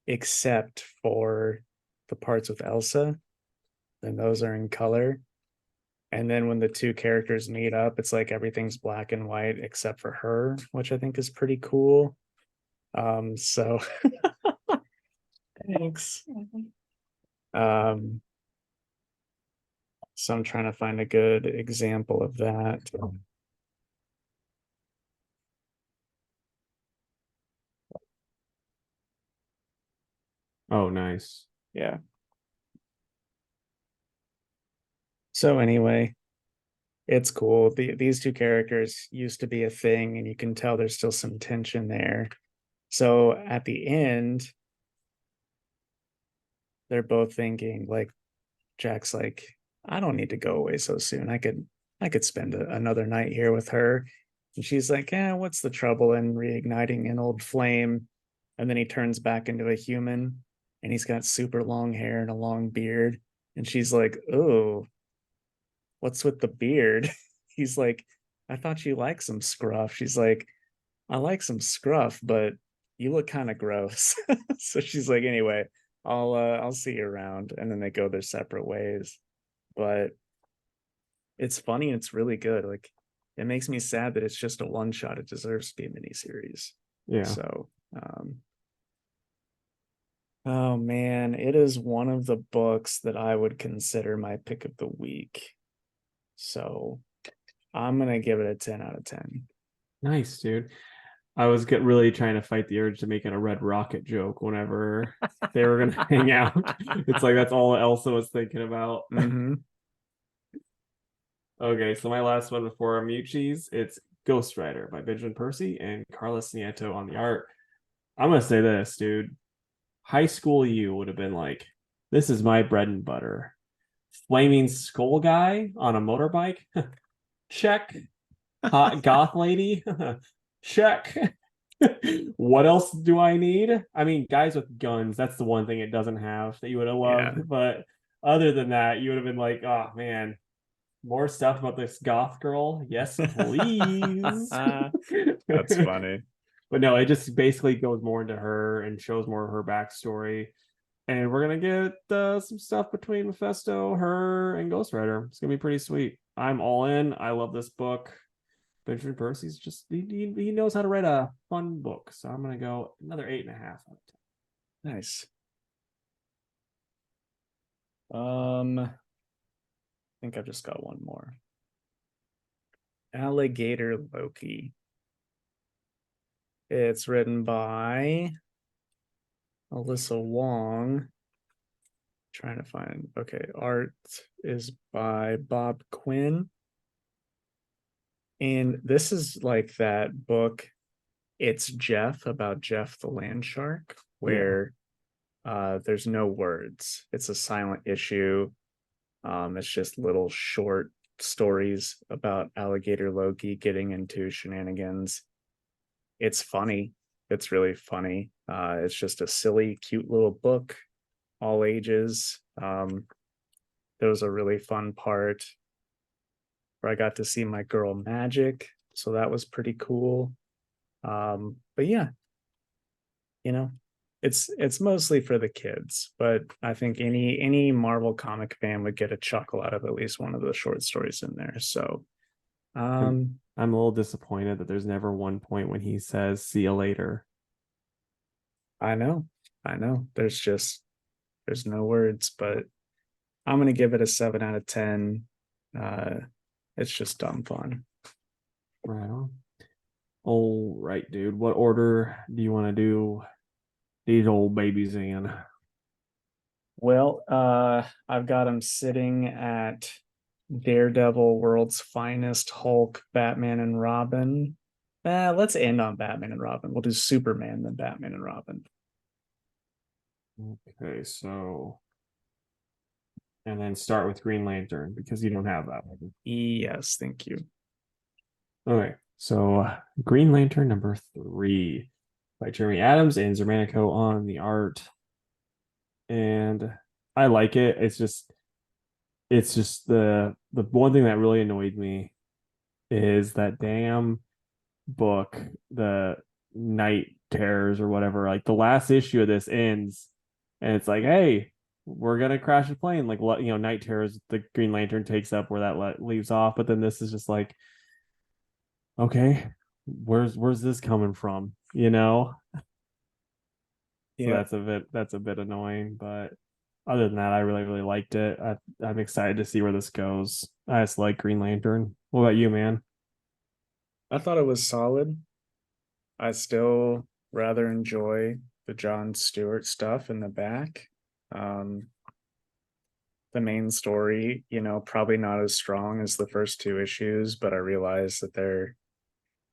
except for the parts with Elsa, and those are in color. And then when the two characters meet up, it's like everything's black and white except for her, which I think is pretty cool. So thanks. Um, so I'm trying to find a good example of that. Oh, nice. Yeah. So anyway, it's cool. These two characters used to be a thing, and you can tell there's still some tension there. So at the end, they're both thinking like Jack's like, I don't need to go away so soon. I could spend another night here with her. And she's like, what's the trouble in reigniting an old flame? And then he turns back into a human and he's got super long hair and a long beard. And she's like, oh, what's with the beard? He's like, I thought you liked some scruff. She's like, I like some scruff, but you look kind of gross. So she's like, anyway, I'll see you around. And then they go their separate ways. But it's funny and it's really good. Like it makes me sad that it's just a one shot. It deserves to be a miniseries. Yeah. So oh man, it is one of the books that I would consider my pick of the week. So I'm gonna give it a 10 out of 10. Nice, dude. I was really trying to fight the urge to make it a Red Rocket joke whenever they were gonna hang out. It's like that's all Elsa was thinking about. Mm-hmm. Okay, so my last one before our mute cheese, it's Ghostrider by Benjamin Percy and Carlos Nieto on the art. I'm gonna say this, dude. High school you would have been like, this is my bread and butter. Flaming skull guy on a motorbike? Check. Hot goth lady? Check. What else do I need? I mean, guys with guns, that's the one thing it doesn't have that you would have loved. Yeah. But other than that, you would have been like, oh man, more stuff about this goth girl. Yes, please. That's funny. But no, it just basically goes more into her and shows more of her backstory. And we're gonna get some stuff between Mephisto, her, and Ghostrider. It's gonna be pretty sweet. I'm all in. I love this book. Benjamin Percy's just he knows how to write a fun book. So I'm gonna go another 8.5 out of 10. Nice. I think I've just got one more. Alligator Loki. It's written by Alyssa Wong. Trying to find. Okay, art is by Bob Quinn. And this is like that book, It's Jeff, about Jeff the land shark, Yeah. where there's no words. It's a silent issue. It's just little short stories about Alligator Loki getting into shenanigans. It's funny. It's really funny. It's just a silly, cute little book, all ages. There was a really fun part where I got to see my girl Magic, so that was pretty cool. But yeah, you know, it's mostly for the kids, but I think any Marvel comic fan would get a chuckle out of at least one of the short stories in there. So I'm a little disappointed that there's never one point when he says "see you later." I know, there's no words, but I'm gonna give it a 7 out of 10. Uh, it's just dumb fun. Right on. All right, dude. What order do you want to do these old babies in? Well, I've got him sitting at Daredevil, World's Finest, Hulk, Batman, and Robin. Let's end on Batman and Robin. We'll do Superman, then Batman and Robin. Okay, so and then start with Green Lantern because you don't have that one. Yes, thank you. Okay, so Green Lantern number 3 by Jeremy Adams and Zermanico on the art, and I like it. It's just the one thing that really annoyed me is that damn book, the Night Terrors or whatever. Like the last issue of this ends, and it's like, hey, we're gonna crash a plane. Like, Night Terrors, the Green Lantern takes up where that leaves off. But then this is just like, okay, where's this coming from? So Yeah, that's a bit annoying. But other than that, I really liked it. I'm excited to see where this goes. I just like Green Lantern. What about you, man? I thought it was solid. I still rather enjoy the John Stewart stuff in the back. Um, the main story, probably not as strong as the first 2 issues, but I realized that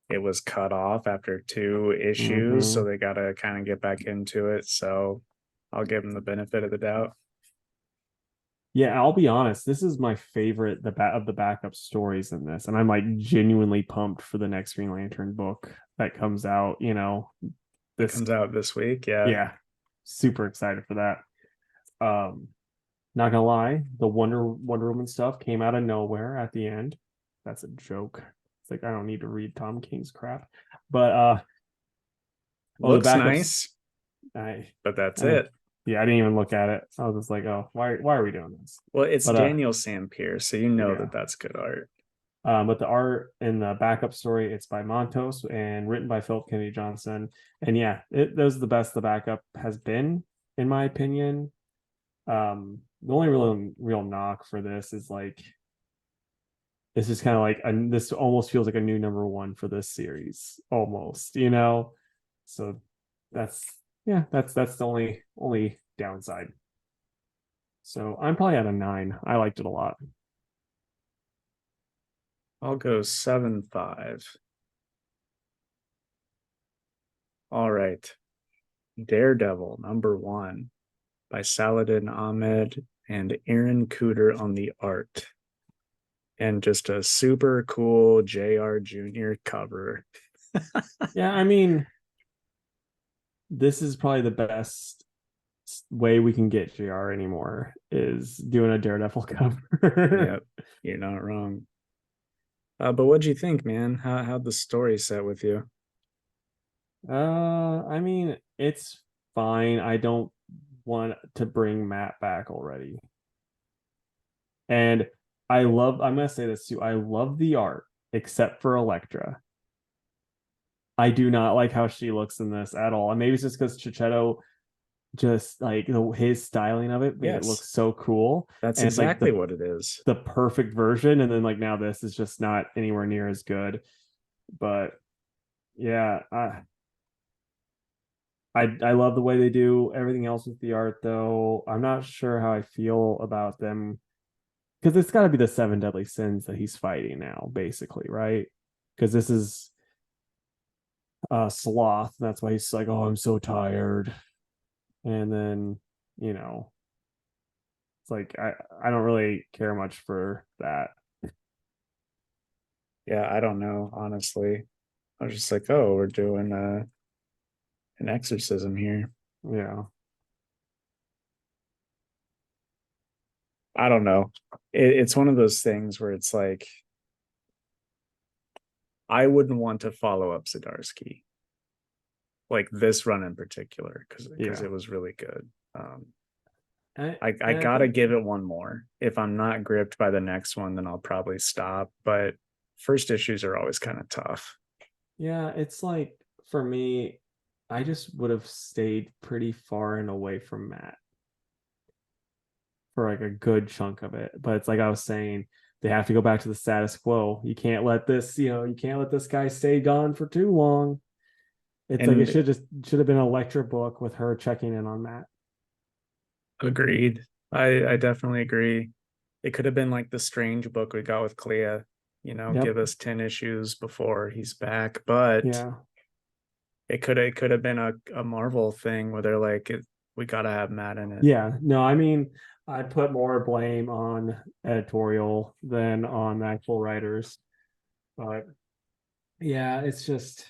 it was cut off after 2 issues, so Mm-hmm. they got to kind of get back into it. So I'll give them the benefit of the doubt. Yeah, I'll be honest. This is my favorite of the backup stories in this, and I'm like genuinely pumped for the next Green Lantern book that comes out. It This comes out this week. Yeah. yeah, super excited for that. Um, Not gonna lie, the Wonder Woman stuff came out of nowhere at the end. That's a joke. It's like I don't need to read Tom King's crap, but the Looks backups. nice, I but that's I mean, it. yeah, I didn't even look at it. I was just like, oh, why are we doing this? Well, it's But Daniel Sampier, so you know yeah. that that's good art. But the art in the backup story, it's by Montos and written by Philip Kennedy Johnson. And yeah, those are the best the backup has been, in my opinion. The only real knock for this is like this is kind of like this almost feels like a new number 1 for this series, almost. So that's that's the only downside. So I'm probably at a 9. I liked it a lot. I'll go 7.5. All right. Daredevil #1 by Saladin Ahmed and Aaron Cooter on the art. And just a super cool JR Jr. cover. Yeah, I mean, this is probably the best way we can get JR anymore is doing a Daredevil cover. Yep, you're not wrong. But what'd you think, man? How'd the story set with you? I mean, it's fine. I don't want to bring Matt back already. And I'm gonna say this too. I love the art, except for Elektra. I do not like how she looks in this at all. And maybe it's just because Chichetto just like his styling of it made it look Yes, so cool. that's And it's like exactly what it is. the perfect version. And then like now this is just not anywhere near as good. But yeah, I love the way they do everything else with the art, though. I'm not sure how I feel about them because it's got to be the seven deadly sins that he's fighting now, basically, right? Because this is sloth. That's why he's like, "Oh, I'm so tired," and then you know, it's like I don't really care much for that. Yeah, I don't know, honestly. I was just like, oh, we're doing an exorcism here. Yeah, I don't know. It's one of those things where it's like I wouldn't want to follow up Zdarsky, like this run in particular, because yeah. it was really good. And I and I gotta think give it one more. If I'm not gripped by the next one, then I'll probably stop. But first issues are always kind of tough. yeah, it's like for me, I just would have stayed pretty far and away from Matt for like a good chunk of it. But it's like I was saying, they have to go back to the status quo. You can't let this, you can't let this guy stay gone for too long. It's like it And should have been an Electra book with her checking in on Matt. agreed. I definitely agree. It could have been like the strange book we got with Clea, Yep. give us 10 issues before he's back. But Yeah. it could have been a Marvel thing where they're like, we gotta have Matt in it. Yeah. No, I mean, I put more blame on editorial than on actual writers. But yeah, it's just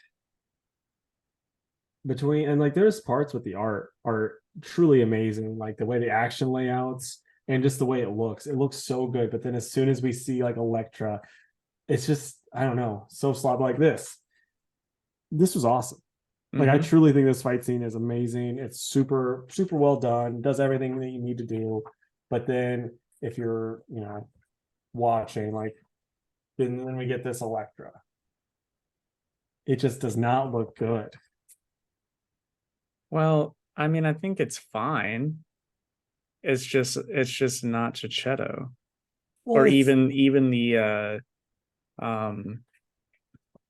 between and like there's parts with the art are truly amazing, like the way the action layouts and just the way it looks so good. But then as soon as we see like Elektra, it's just I don't know, so slob like this was awesome. Like I Hmm. truly think this fight scene is amazing. It's super super well done, does everything that you need to do. But then if you're watching, like then we get this Elektra, it just does not look good. Well, I mean, I think it's fine. It's just not Chichetto. Well, Or it's even um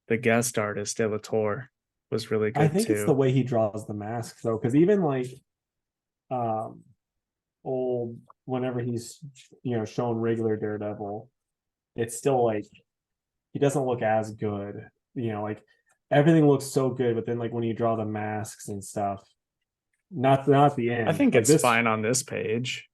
the guest artist De La Torre was really I good think it's the too. way he draws the mask though, because even like um old whenever he's shown regular Daredevil, it's still like he doesn't look as good. Like everything looks so good, but then like when you draw the masks and stuff, not the I end. think Like it's this, fine on this page.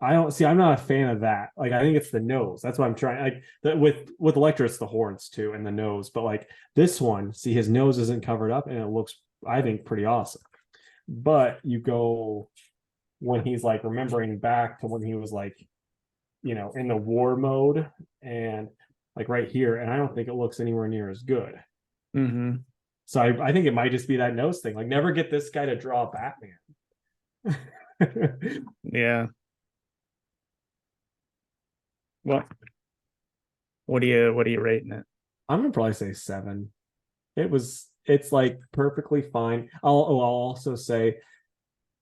I don't see. I'm not a fan of that. Like I think it's the nose. That's what I'm trying. Like with Electra, it's the horns too and the nose. But like this one, see his nose isn't covered up, and it looks I think pretty awesome. But you go when he's like remembering back to when he was like in the war mode and like right here, and I don't think it looks anywhere near as good. Hmm. So I think it might just be that nose thing. Like never get this guy to draw Batman. Yeah. Well, what are you rating it? I'm gonna probably say 7. It's like perfectly fine. I'll also say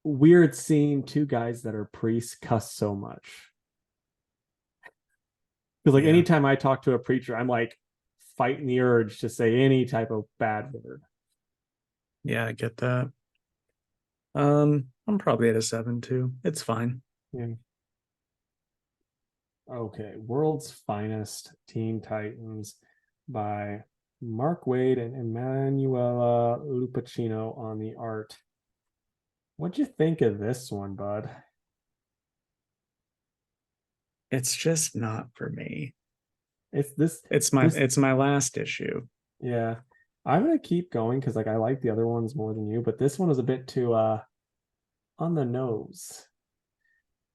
weird seeing two guys that are priests cuss so much. Because like Yeah. anytime I talk to a preacher, I'm like fighting the urge to say any type of bad word. Yeah, I get that. I'm probably at a 7 too. It's fine. Yeah. Okay, World's Finest Teen Titans by Mark Wade and Emanuela Lupacino on the art. What'd you think of this one, bud? It's just not for me. It's this It's my this it's my last issue. yeah. I'm gonna keep going because like I like the other ones more than you, but this one is a bit too on the nose.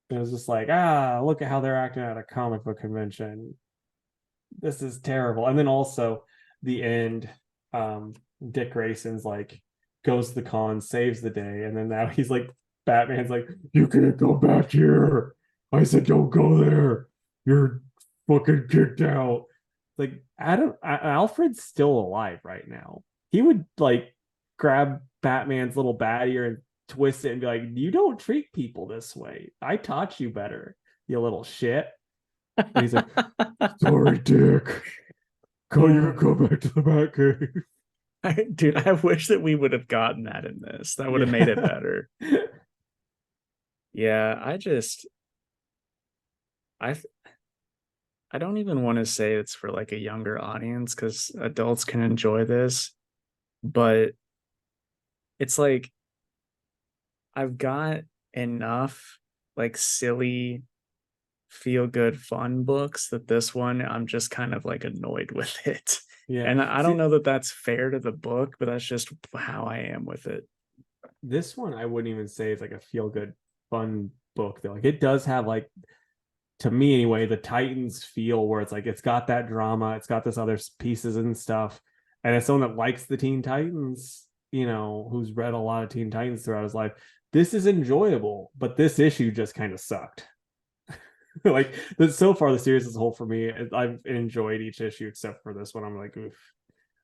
It was just like, look at how they're acting at a comic book convention. This is terrible. And then also the end, um, Dick Grayson's like goes to the con, saves the day, and then now he's like Batman's like, you can't go back here. I said don't go there. You're fucking kicked out. Like Alfred's still alive right now. He would like grab Batman's little bat ear and twist it and be like, you don't treat people this way. I taught you better, you little shit. And he's like, sorry, Dick. Go, you Oh, go back to the Batcave. Dude, I wish that we would have gotten that in this. That would have made it Yeah. better. Yeah, I I don't even want to say it's for like a younger audience because adults can enjoy this, but it's like I've got enough like silly feel good fun books that this one I'm just kind of like annoyed with it. Yeah. And I don't See, know that that's fair to the book, but that's just how I am with it. this one I wouldn't even say it's like a feel good fun book though. Like it does have like, to me anyway, the Titans feel where it's like it's got that drama, it's got this other pieces and stuff. And as someone that likes the Teen Titans, who's read a lot of Teen Titans throughout his life, this is enjoyable, but this issue just kind of sucked. Like so far the series as a whole for me, I've enjoyed each issue except for this one. I'm like, oof,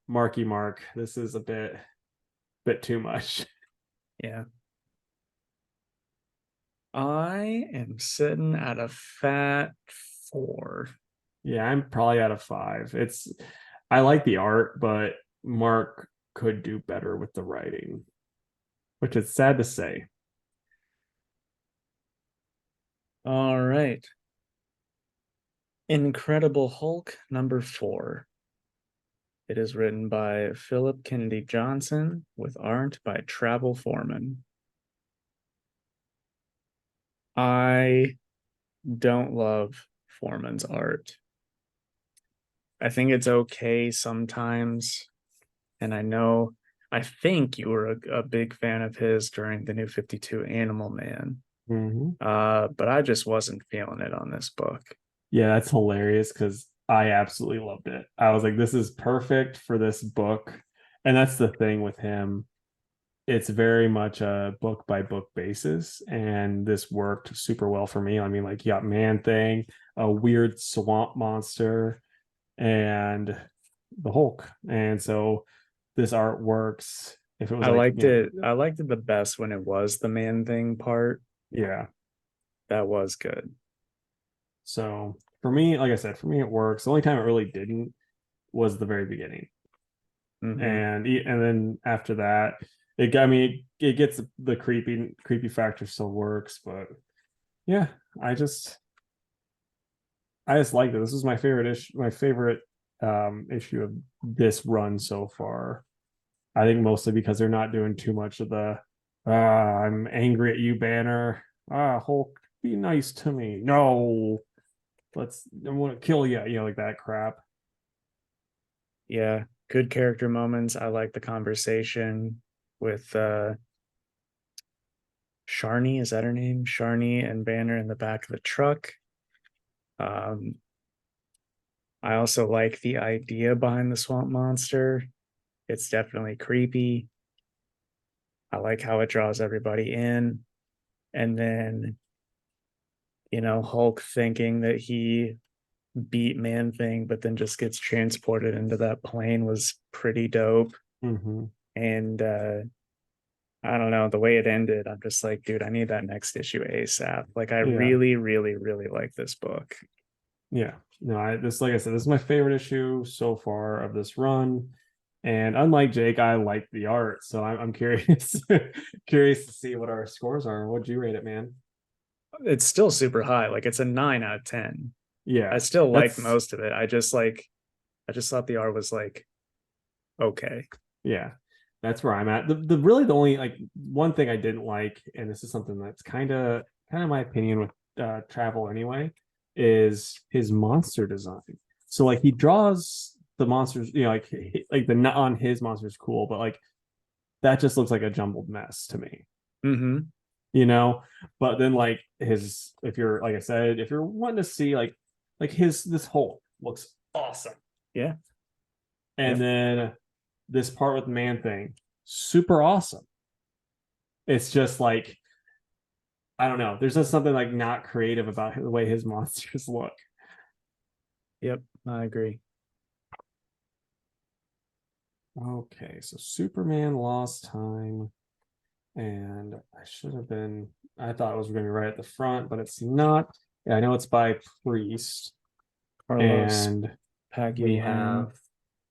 Marky Mark, this is a bit too much. Yeah. I am sitting at a fat 4. Yeah, I'm probably out of 5. I like the art, but Mark could do better with the writing, which is sad to say. All right. Incredible Hulk number 4. It is written by Philip Kennedy Johnson with art by Travel Foreman. I don't love Foreman's art. I think it's okay sometimes. And I think you were a big fan of his during the New 52 Animal Man. Mm-hmm. But I just wasn't feeling it on this book. Yeah, that's hilarious because I absolutely loved it. I was like, this is perfect for this book. And that's the thing with him. It's very much a book by book basis. And this worked super well for me. I mean, like, you got Man Thing, a weird swamp monster, and the Hulk. And so this art works. If it was I like, liked it. I liked it the best when it was the Man Thing part. yeah. That was good. So for me, like I said, for me it works. The only time it really didn't was the very beginning, Hmm. and then after that, I mean, it gets the creepy factor still works, but yeah, I just liked it. This was my favorite issue of this run so far. I think mostly because they're not doing too much of the I'm angry at you banner. Hulk, be nice to me. No, I want to kill you, like that crap. Yeah, good character moments. I like the conversation with Sharni, is that her name? Sharni and Banner in the back of the truck. Um, I also like the idea behind the swamp monster. It's definitely creepy. I like how it draws everybody in. And then, Hulk thinking that he beat Man Thing, but then just gets transported into that plane was pretty dope. Mm-hmm. And I don't know, the way it ended, I'm just like, dude, I need that next issue ASAP. Like, I Yeah, really, really, really like this book. yeah. No, like I said, this is my favorite issue so far of this run. And unlike Jake, I like the art, so I'm curious curious to see what our scores are. What'd you rate it, man? It's still super high. Like, it's a 9 out of 10. I Yeah, still like that's most of it. I just thought the art was like, okay. yeah, that's where I'm at. The really the only like one thing I didn't like, and this is something that's kind of my opinion with travel anyway, is his monster design. So like he draws the monsters, like the nut on his monster is cool, but like that just looks like a jumbled mess to me. Mm-hmm. you know but then like his if you're like I said, if you're wanting to see like his this whole looks awesome, Yeah. and Yep. then this part with Man Thing, super awesome. It's just like, I don't know, there's just something like not creative about the way his monsters look. Yep. I agree. Okay, so Superman Lost Time, and I thought it was going to be right at the front, but it's not. Yeah, I know it's by Priest, Carlos and we Pagulayan.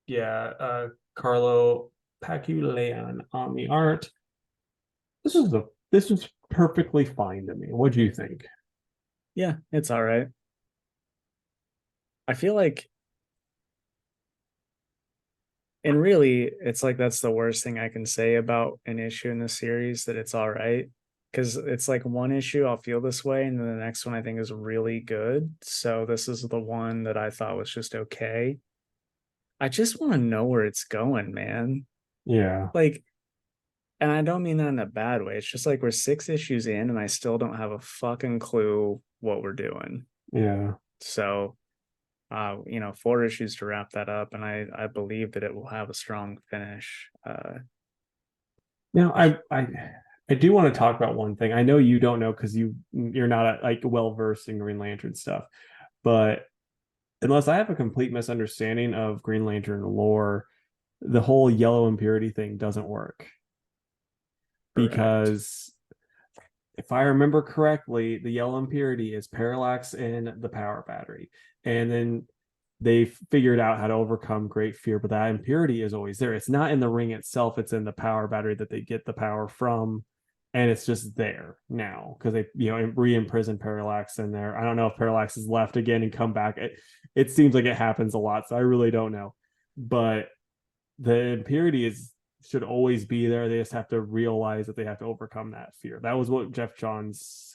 have, Carlo Paculian on the art. This was perfectly fine to me. What do you think? Yeah, it's all right. I feel like, and really, it's like that's the worst thing I can say about an issue in the series, that it's all right. Because it's like one issue I'll feel this way, and then the next one I think is really good. So this is the one that I thought was just okay. I just want to know where it's going, man. Yeah, Like, and I don't mean that in a bad way. It's just like we're 6 issues in and I still don't have a fucking clue what we're doing. yeah. So, 4 issues to wrap that up, and I believe that it will have a strong finish. Now, I do want to talk about one thing. I know you don't know because you're not like well versed in Green Lantern stuff, but unless I have a complete misunderstanding of Green Lantern lore, the whole yellow impurity thing doesn't work Correct. because if I remember correctly, the yellow impurity is Parallax in the power battery, and then they figured out how to overcome great fear, but that impurity is always there. It's not in the ring itself, it's in the power battery that they get the power from, and it's just there now because they re-imprison Parallax in there. I don't know if Parallax is left again and come back. It seems like it happens a lot, so I really don't know. But the impurity should always be there. They just have to realize that they have to overcome that fear. That was what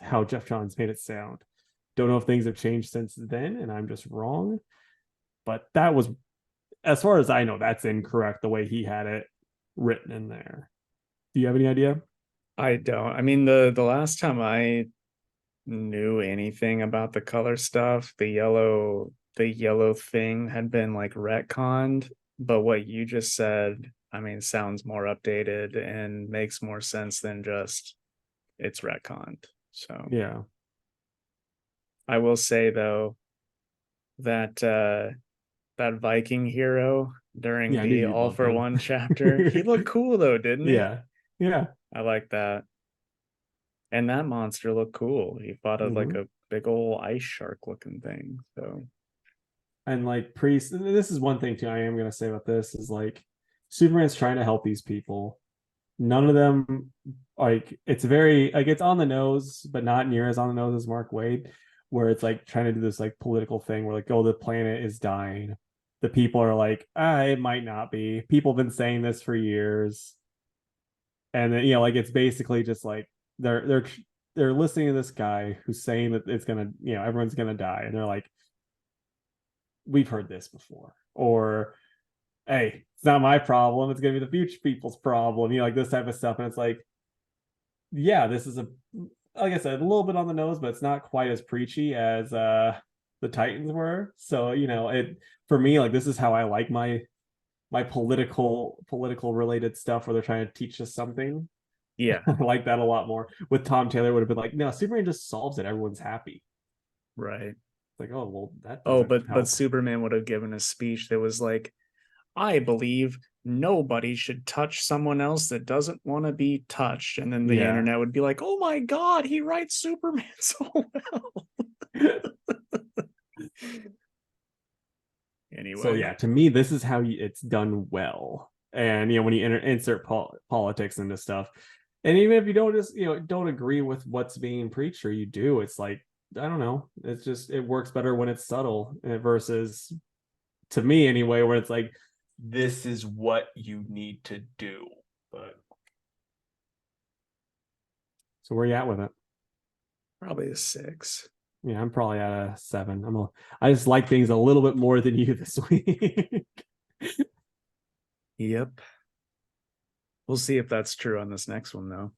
how Jeff Johns made it sound. Don't know if things have changed since then, and I'm just wrong. But that was, as far as I know, that's incorrect the way he had it written in there. Do you have any idea? I don't. I mean, the last time I knew anything about the color stuff, the yellow thing had been like retconned, but what you just said, I mean, sounds more updated and makes more sense than just it's retconned. So Yeah. I will say though that that Viking hero during Yeah, I knew the you'd All love for him. One chapter, he looked cool though, didn't he? Yeah. Yeah. I like that. And that monster looked cool. He fought as like Mm-hmm. a big old ice shark looking thing. So And like Priest, this is one thing too I am gonna say about this is like Superman's trying to help these people. None of them, like, it's very like it's on the nose, but not near as on the nose as Mark Waid, where it's like trying to do this like political thing where like, oh, the planet is dying. The people are like, it might not be. People have been saying this for years. And then, like it's basically just like they're they're listening to this guy who's saying that it's gonna, everyone's gonna die. And they're like, we've heard this before. Or hey, it's not my problem. It's gonna be the future people's problem. Like this type of stuff. And it's like, yeah, this is like I said, a little bit on the nose, but it's not quite as preachy as the Titans were. So, it for me, like this is how I like my political related stuff where they're trying to teach us something. yeah, I like that a lot more. With Tom Taylor would have been like, no, Superman just solves it. Everyone's happy. right. It's like, oh well, that Oh, doesn't but help. Superman would have given a speech that was like, I believe nobody should touch someone else that doesn't want to be touched. And then the Yeah. internet would be like, oh my God, he writes Superman so well. So Anyway, yeah, to me, this is how it's done well. And when you insert politics into stuff, and even if you don't just don't agree with what's being preached, or you do, it's like, I don't know, it's just it works better when it's subtle versus, to me anyway, where it's like, this is what you need to do. But so where you at with it? probably a 6. Yeah, I'm probably at a 7. I just like things a little bit more than you this week. Yep. We'll see if that's true on this next one, though.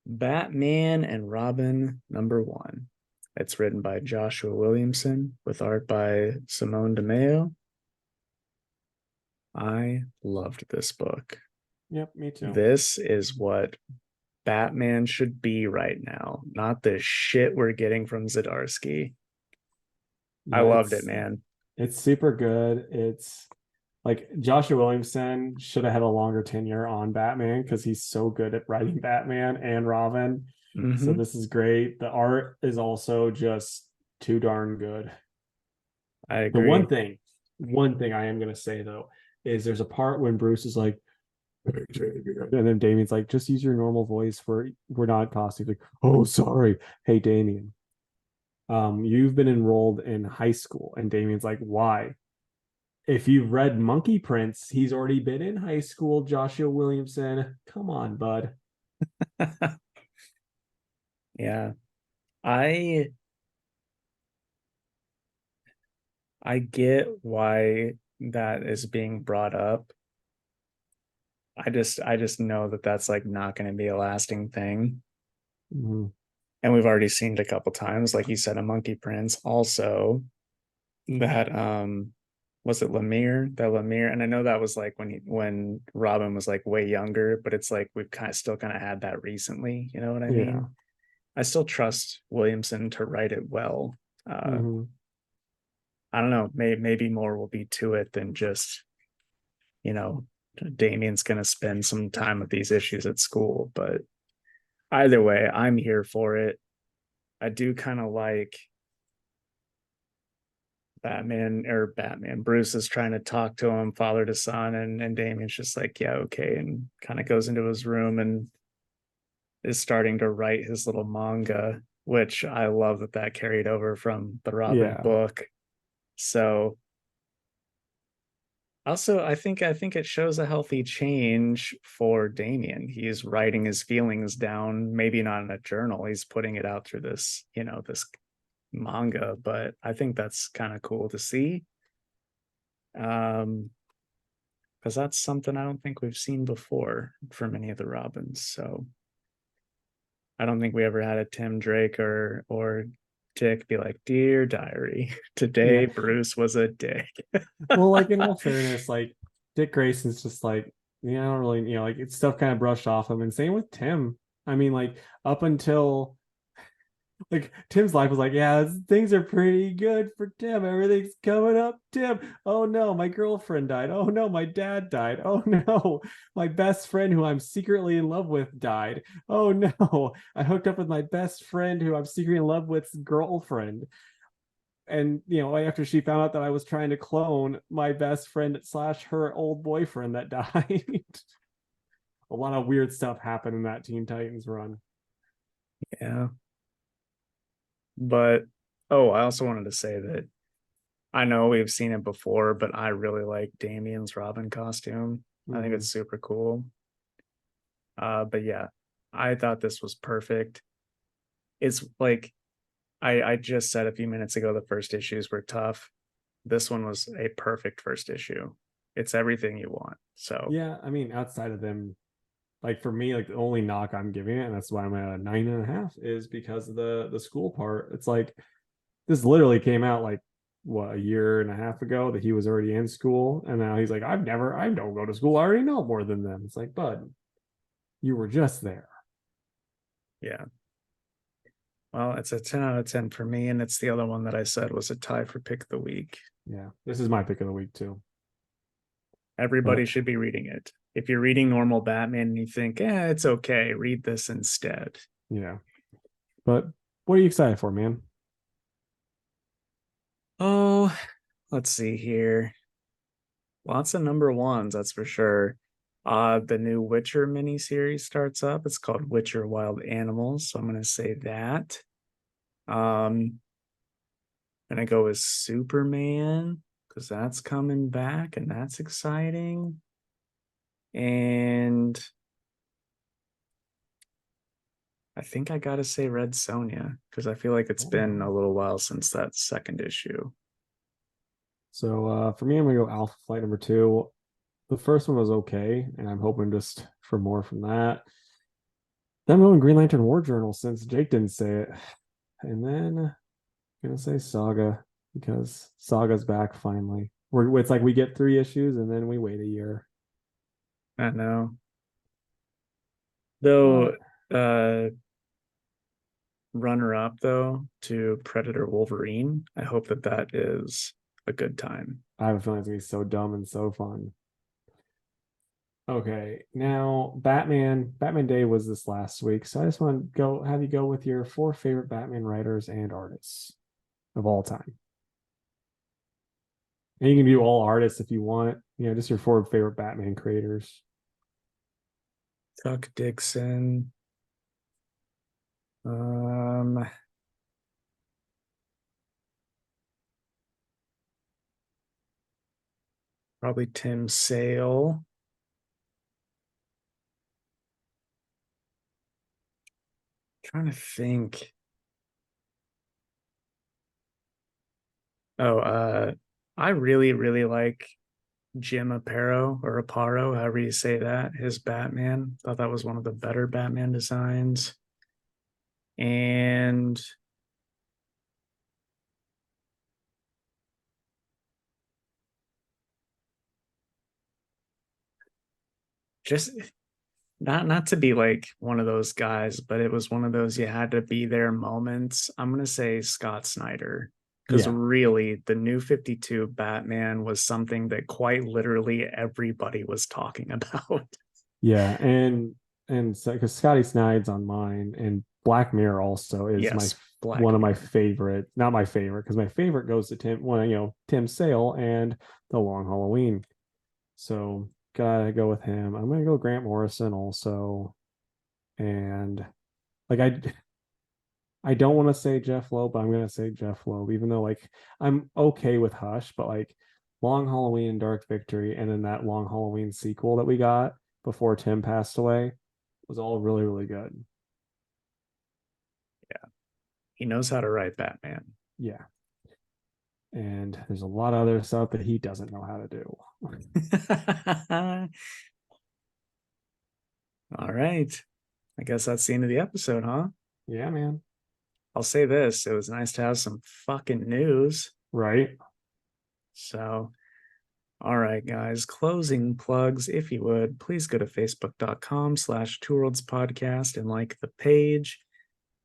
Batman and Robin #1. It's written by Joshua Williamson with art by Simone DeMeo. I loved this book. Yep, me too. This is what Batman should be right now, not the shit we're getting from Zdarsky. I Yeah, loved it, man. it's super good. It's like Joshua Williamson should have had a longer tenure on Batman because he's so good at writing Batman and Robin. So Mm-hmm. this is great. The art is also just too darn good. I The agree. one thing I am gonna say though, is there's a part when Bruce is like, "Hey, Damian," and then Damien's like, just use your normal voice. We're not costumes. Like, oh, sorry. Hey, Damien, you've been enrolled in high school. And Damien's like, why? If you've read Monkey Prince, he's already been in high school. Joshua Williamson, come on, bud. Yeah. I I get why that is being brought up. I just know that that's like not going to be a lasting thing. Mhm. And we've already seen it a couple times, like you said, a Monkey Prince. Also, that was it Lemire? That Lemire, and I know that was like when Robin was like way younger, but it's like we've kind of still kind of had that recently. You know what I Yeah. mean? I still trust Williamson to write it well. Uh, Hmm. I don't know. Maybe more will be to it than just you know Damien's going to spend some time with these issues at school. But either way, I'm here for it. I do kind of like Batman. Bruce is trying to talk to him, father to son, and Damien's just like, yeah, okay, and kind of goes into his room and is starting to write his little manga, which I love that carried over from the Robin Yeah. book. So also, I think it shows a healthy change for Damien. He's writing his feelings down, maybe not in a journal. He's putting it out through this manga, but I think that's kind of cool to see. Um, because that's something I don't think we've seen before from any of the Robins. So I don't think we ever had a Tim Drake or Dick be like, "Dear Diary, today Yeah. Bruce was a dick." Well, like in all fairness, like Dick Grayson's just like, yeah, I don't really, like it's stuff kind of brushed off him. And same with Tim. I mean, like up until like Tim's life was like, yeah, things are pretty good for Tim. Everything's coming up, Tim. Oh no, my girlfriend died. Oh no, my dad died. Oh no, my best friend who I'm secretly in love with died. Oh no, I hooked up with my best friend who I'm secretly in love with's girlfriend. And after she found out that I was trying to clone my best friend slash her old boyfriend that died. A lot of weird stuff happened in that Teen Titans run. Yeah. But oh, I also wanted to say that I know we've seen it before, but I really like Damien's Robin costume. I think Mm-hmm. it's super cool. But yeah, I thought this was perfect. It's like I just said a few minutes ago the first issues were tough. This one was a perfect first issue. It's everything you want. So Yeah, I mean, outside of them, like for me, like the only knock I'm giving it, and that's why I'm at a 9.5, is because of the school part. It's like this literally came out like what, a year and a half ago that he was already in school, and now he's like, I don't go to school. I already know more than them. It's like, bud, you were just there. yeah. Well, it's a 10 out of 10 for me, and it's the other one that I said was a tie for pick of the week. Yeah, this is my pick of the week too. Everybody But should be reading it. If you're reading normal Batman and you think, it's okay, read this instead. yeah, but what are you excited for, man? Oh, let's see here. Lots of number ones, that's for sure. The new Witcher miniseries starts up. It's called Witcher Wild Animals. So I'm gonna say that. Um, gonna go with Superman because that's coming back and that's exciting. And I think I gotta say Red Sonja because I feel like it's been a little while since that second issue. So for me, I'm gonna go Alpha Flight number two. The first one was okay, and I'm hoping just for more from that. Then I'm going Green Lantern War Journal since Jake didn't say it, and then I'm gonna say Saga because Saga's back finally. It's like we get 3 issues and then we wait a year. I know. Though But uh runner up though to Predator Wolverine, I hope that is a good time. I have a feeling it's gonna be so dumb and so fun. Okay, now Batman Day was this last week, so I just want to go have you go with your 4 favorite Batman writers and artists of all time. And you can do all artists if you want. just your four favorite Batman creators. Chuck Dixon. Probably Tim Sale. Trying to think. I really, really like Jim Aparo or Aparo, however you say that, his Batman. Thought that was one of the better Batman designs. And just not to be like one of those guys, but it was one of those you had to be there moments. I'm gonna say Scott Snyder. Because Yeah, really, the new 52 Batman was something that quite literally everybody was talking about. yeah, and so because Scotty Snide's on mine, and Black Mirror also is my Yes, Black one of my Mirror. favorite. Not my favorite because my favorite goes to Tim Sale and The Long Halloween. So gotta go with him. I'm gonna go Grant Morrison also, and like I don't want to say Jeff Loeb, but I'm gonna say Jeff Loeb, even though like I'm okay with Hush, but like Long Halloween and Dark Victory, and then that Long Halloween sequel that we got before Tim passed away was all really, really good. Yeah, he knows how to write Batman. Yeah. And there's a lot of other stuff that he doesn't know how to do. All right. I guess that's the end of the episode, huh? Yeah, man. I'll say this. It was nice to have some fucking news. Right. So, all right, guys, closing plugs. If you would, please go to facebook.com/Two Worlds Podcast and like the page.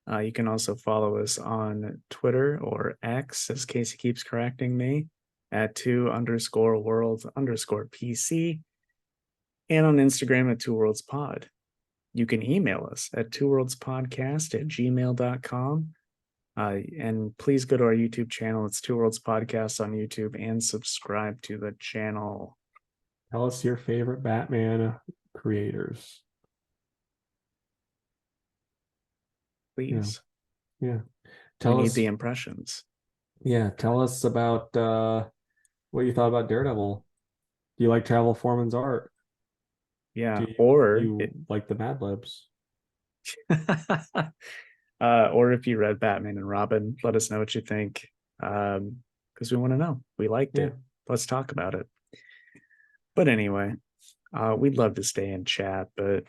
You can also follow us on Twitter or X, as Casey keeps correcting me, at two_worlds_PC, and on Instagram at Two Worlds Pod. You can email us at twoworldspodcast@gmail.com. And please go to our YouTube channel. It's Two Worlds Podcast on YouTube and subscribe to the channel. Tell us your favorite Batman creators. Please. Yeah. We Tell need us, the impressions. yeah, tell us about what you thought about Daredevil. Do you like Travel Foreman's art? Yeah. Do Or you like the Mad Libs? or if you read Batman and Robin, let us know what you think. Because we want to know. We liked Yeah. it. Let's talk about it. But anyway, we'd love to stay in chat, but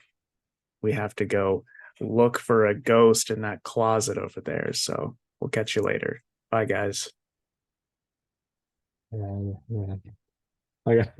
we have to go look for a ghost in that closet over there. So we'll catch you later. Bye, guys. Yeah. Like I